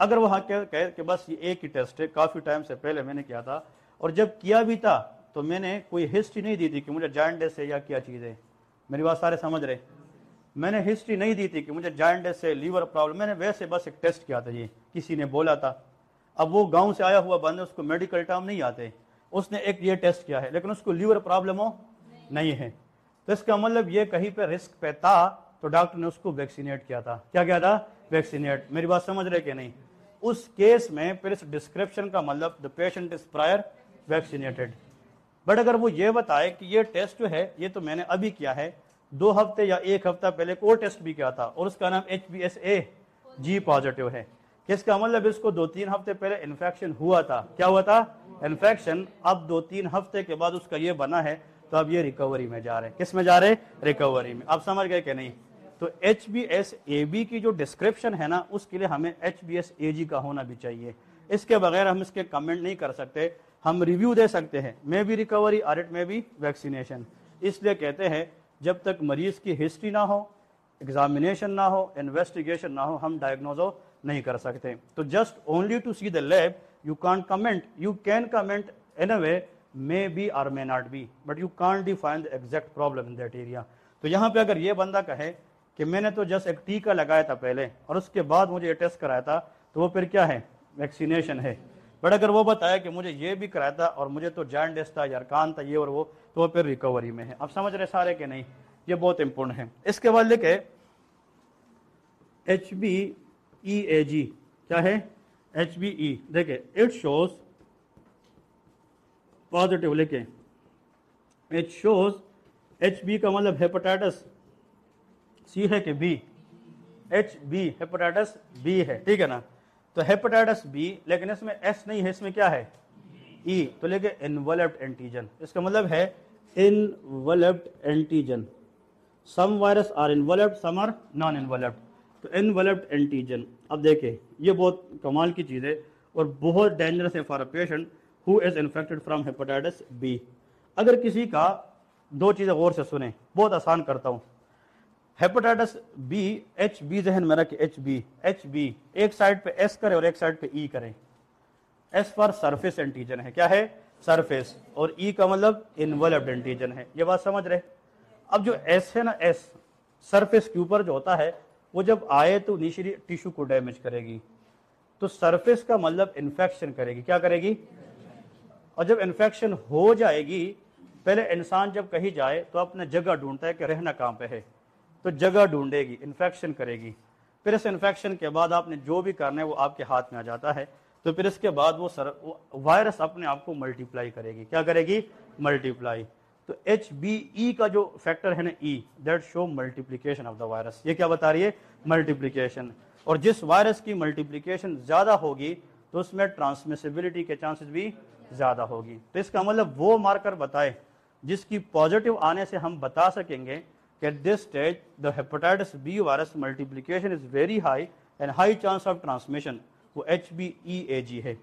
अगर वह कहे कि बस ये एक ही टेस्ट है, काफ़ी टाइम से पहले मैंने किया था, और जब किया भी था तो मैंने कोई हिस्ट्री नहीं दी थी कि मुझे जॉन्डिस है या क्या चीज़ है, मेरी बात सारे समझ रहे, मैंने हिस्ट्री नहीं दी थी कि मुझे जॉन्डिस है, लीवर प्रॉब्लम, मैंने वैसे बस एक टेस्ट किया था, ये किसी ने बोला था। अब वो गांव से आया हुआ बंदा, उसको मेडिकल टर्म नहीं आते, उसने एक ये टेस्ट किया है लेकिन उसको लीवर प्रॉब्लम हो नहीं है, तो इसका मतलब ये कहीं पे रिस्क पे था, तो डॉक्टर ने उसको वैक्सीनेट किया था, क्या किया था, वैक्सीनेट। मेरी बात समझ रहे कि नहीं। उस केस में फिर इस डिस्क्रिप्शन का मतलब the patient is prior vaccinated. But अगर वो ये बताए कि ये टेस्ट जो है ये तो मैंने अभी किया है, 2 हफ्ते या 1 हफ्ता पहले एक और टेस्ट भी किया था और उसका नाम HBsAg पॉजिटिव है, इसका मतलब इसको 2-3 हफ्ते पहले इन्फेक्शन हुआ था, क्या हुआ था, इन्फेक्शन। अब 2-3 हफ्ते के बाद उसका ये बना है, तो अब ये रिकवरी में जा रहे हैं, किस में जा रहे हैं, रिकवरी में। आप समझ गए कि नहीं। तो HBsAb की जो डिस्क्रिप्शन है ना, उसके लिए हमें HBsAg का होना भी चाहिए, इसके बगैर हम इसके कमेंट नहीं कर सकते। हम रिव्यू दे सकते हैं, मे बी रिकवरी और इट मे बी वैक्सीनेशन। इसलिए कहते हैं जब तक मरीज की हिस्ट्री ना हो, एग्जामिनेशन ना हो, इन्वेस्टिगेशन ना हो, हम डायग्नोजो नहीं कर सकते। तो just only to see the lab you can't comment, you can comment in a way, may be और may not be, but you can't define the exact problem in that area. तो यहाँ पे अगर ये बंदा कहे कि मैंने तो जस्ट एक टीका लगाया था पहले और उसके बाद मुझे ये टेस्ट कराया था, तो वो फिर क्या है, वैक्सीनेशन है। बट अगर वो बताया कि मुझे ये भी कराया था और मुझे तो जॉन्डिस था, यरकान था, ये और वो, तो वो फिर रिकवरी में है। आप समझ रहे सारे कि नहीं, ये बहुत इंपॉर्टेंट है। इसके बाद लिखे HBeAg, क्या है, HBe, देखे इट शोज पॉजिटिव, लिखे इट शोज, HB का मतलब हेपेटाइटिस सी है कि बी, HB हेपेटाइटिस बी है, ठीक है ना। तो हेपेटाइटिस बी, लेकिन इसमें एस नहीं है, इसमें क्या है, ई, तो लेके इनवॉल्व्ड एंटीजन, इसका मतलब है involved antigen. Some virus are involved, some are non involved, तो इनवॉल्व्ड एंटीजन। अब देखें ये बहुत कमाल की चीज़ है और बहुत डेंजरस है for a patient who is infected from hepatitis B. अगर किसी का, 2 चीज़ें गौर से सुने, बहुत आसान करता हूँ। हेपेटाइटिस बी, HB जहन में रखे, HB एक साइड पे S करे और एक साइड पे E करे। S फॉर सरफेस एंटीजन है, क्या है, सरफेस, और E का मतलब इनवॉल्व्ड एंटीजन है। ये बात समझ रहे। अब जो एस है ना, एस सरफेस के ऊपर जो होता है वो जब आए तो इनिशियली टिश्यू को डैमेज करेगी, तो सरफेस का मतलब इन्फेक्शन करेगी, क्या करेगी, और जब इन्फेक्शन हो जाएगी, पहले इंसान जब कहीं जाए तो अपने जगह ढूंढता है कि रहना कहाँ पे है, तो जगह ढूंढेगी, इन्फेक्शन करेगी, फिर इस इन्फेक्शन के बाद आपने जो भी करना है वो आपके हाथ में आ जाता है, तो फिर इसके बाद वो वायरस अपने आप को मल्टीप्लाई करेगी, क्या करेगी, मल्टीप्लाई। तो HBE का जो फैक्टर है ना, E, that show multiplication of the virus, ये क्या बता रही है, मल्टीप्लीकेशन। और जिस वायरस की मल्टीप्लीकेशन ज्यादा होगी तो उसमें ट्रांसमिसिबिलिटी के चांसेस भी ज्यादा होगी। तो इसका मतलब वो मार्कर बताए जिसकी पॉजिटिव आने से हम बता सकेंगे कि at this stage the hepatitis B virus multiplication is very high and high chance of transmission, वो HBeAg है।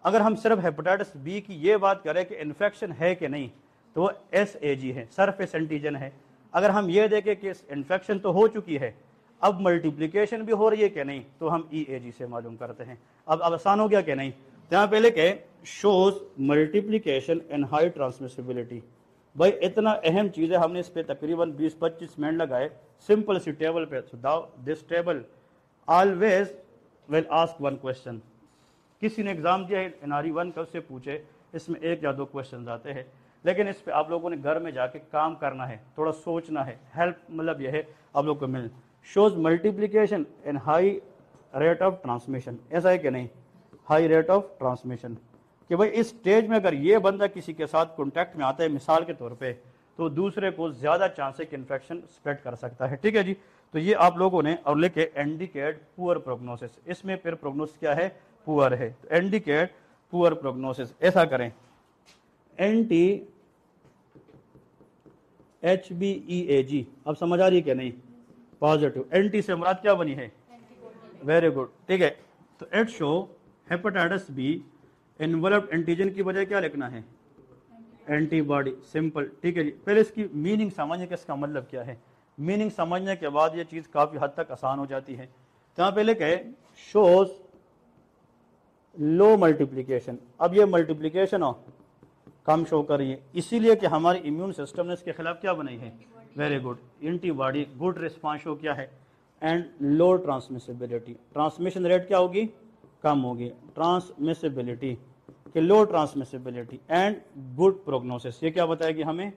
अगर हम सिर्फ हेपेटाइटिस बी की ये बात करें कि इन्फेक्शन है कि नहीं, तो वो SAG है, सरफेस एंटीजन है। अगर हम ये देखें कि इन्फेक्शन तो हो चुकी है, अब मल्टीप्लीकेशन भी हो रही है कि नहीं, तो हम EAG से मालूम करते हैं। अब आसान हो गया कि नहीं, तो यहाँ पे लिखे shows multiplication and high transmissibility. भाई इतना अहम चीज है, हमने इस पे तकरीबन 20-25 मिनट लगाए सिंपल सी टेबल पे। This table always will ask one question. किसी ने एग्जाम दिया है NRE 1 कब से पूछे, इसमें 1 या 2 क्वेश्चन आते हैं, लेकिन इस पे आप लोगों ने घर में जाके काम करना है, थोड़ा सोचना है। हेल्प मतलब यह है आप लोग को मिल shows multiplication and high rate of transmission, ऐसा है कि नहीं, हाई रेट ऑफ ट्रांसमिशन, कि भाई इस स्टेज में अगर ये बंदा किसी के साथ कॉन्टैक्ट में आता है मिसाल के तौर पे, तो दूसरे को ज्यादा चांस है कि इन्फेक्शन स्प्रेड कर सकता है। ठीक है जी, तो ये आप लोगों ने और लिखे इंडिकेट पुअर प्रोग्नोसिस, इसमें फिर प्रोग्नोसिस क्या है, पुअर है, तो इंडिकेट पुअर प्रोग्नोसिस। ऐसा करें एंटी HBeAg, अब समझ आ रही है क्या नहीं, पॉजिटिव। एंटी से मुराद क्या बनी है, वेरी गुड, ठीक है। तो it show hepatitis B involved antigen की बजाय क्या लिखना है, एंटीबॉडी, सिंपल, ठीक है जी। पहले इसकी मीनिंग समझने के इसका मतलब क्या है, मीनिंग समझने के बाद ये चीज काफी हद तक आसान हो जाती है। तो यहाँ पे लिखे शोज लो मल्टीप्लीकेशन, अब ये मल्टीप्लीकेशन हो कम शो कर रही है, इसीलिए कि हमारी इम्यून सिस्टम ने इसके खिलाफ क्या बनाई है, very good, antibody, good response show क्या है, and low transmissibility, transmission rate क्या होगी, कम होगी, ट्रांसमिसिबिलिटी कि लो ट्रांसमिसिबिलिटी, एंड गुड प्रोग्नोसिस, ये क्या बताएगी हमें,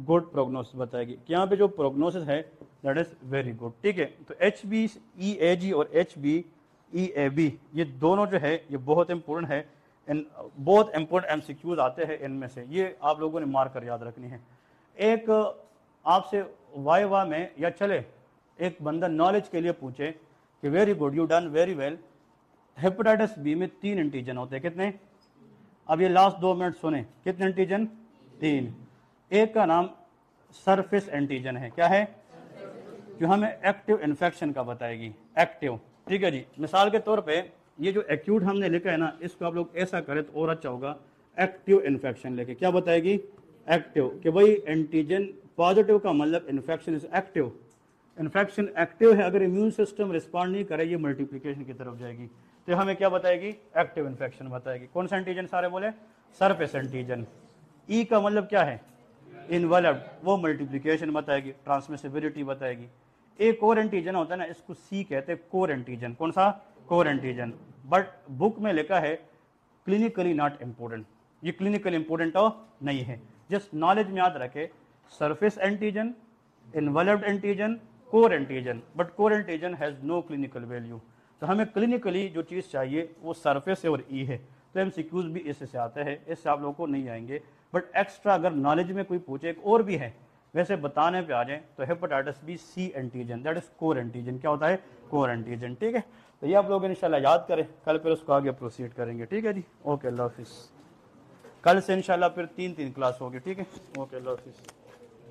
गुड प्रोग्नोसिस बताएगी कि यहाँ पे जो प्रोग्नोसिस है दैट इज वेरी गुड। ठीक है, तो HBeAg और HBeAb ये दोनों जो है ये बहुत इंपॉर्टेंट है, इन बहुत इंपॉर्टेंट MCQs आते हैं इनमें से, ये आप लोगों ने मार कर याद रखनी है। एक आपसे वाइवा में या चले एक बंदा नॉलेज के लिए पूछे कि very good you done very well, hepatitis B में 3 एंटीजन होते हैं, कितने, अब ये लास्ट 2 मिनट सुने, कितने एंटीजन, 3। एक का नाम सरफेस एंटीजन है, क्या है, जो हमें एक्टिव इन्फेक्शन का बताएगी, एक्टिव। ठीक है जी, मिसाल के तौर पे ये जो एक्यूट हमने लिखा है ना, इसको आप लोग ऐसा करें तो और अच्छा होगा, एक्टिव इन्फेक्शन लेके, क्या बताएगी, एक्टिव, कि भाई एंटीजन पॉजिटिव का मतलब infection is active, infection active है, अगर इम्यून सिस्टम रिस्पॉन्ड नहीं करे ये मल्टीप्लिकेशन की तरफ जाएगी, तो हमें क्या बताएगी, एक्टिव इन्फेक्शन बताएगी। कौन सा एंटीजन सारे बोले, सरफेस एंटीजन। ई का मतलब क्या है, इन्वॉल्व्ड, वो मल्टीप्लिकेशन बताएगी, ट्रांसमिसिबिलिटी बताएगी। एक और एंटीजन होता है ना, इसको सी कहते हैं, कोर एंटीजन, कौन सा, कोर एंटीजन, बट बुक में लिखा है क्लिनिकली नॉट इंपोर्टेंट, ये क्लिनिकल इंपोर्टेंट नहीं है, जस्ट नॉलेज में याद रखे, surface antigen, involved antigen, core antigen, but core antigen has no clinical value. तो हमें क्लिनिकली जो चीज़ चाहिए वो सरफेस और ई है, तो MCQs भी इससे आते हैं, इससे आप लोगों को नहीं आएंगे, बट एक्स्ट्रा अगर नॉलेज में कोई पूछे, एक और भी है वैसे बताने पे आ जाए, तो hepatitis B C antigen, that is core antigen, क्या होता है, कोर एंटीजन। ठीक है, तो ये आप लोग इंशाल्लाह याद करें, कल फिर उसको आगे प्रोसीड करेंगे। ठीक है जी, ओके, अल्लाह हाफिज़। कल से इंशाल्लाह फिर 3 क्लास होगी। ठीक है, ओके, अल्लाह हाफिज़।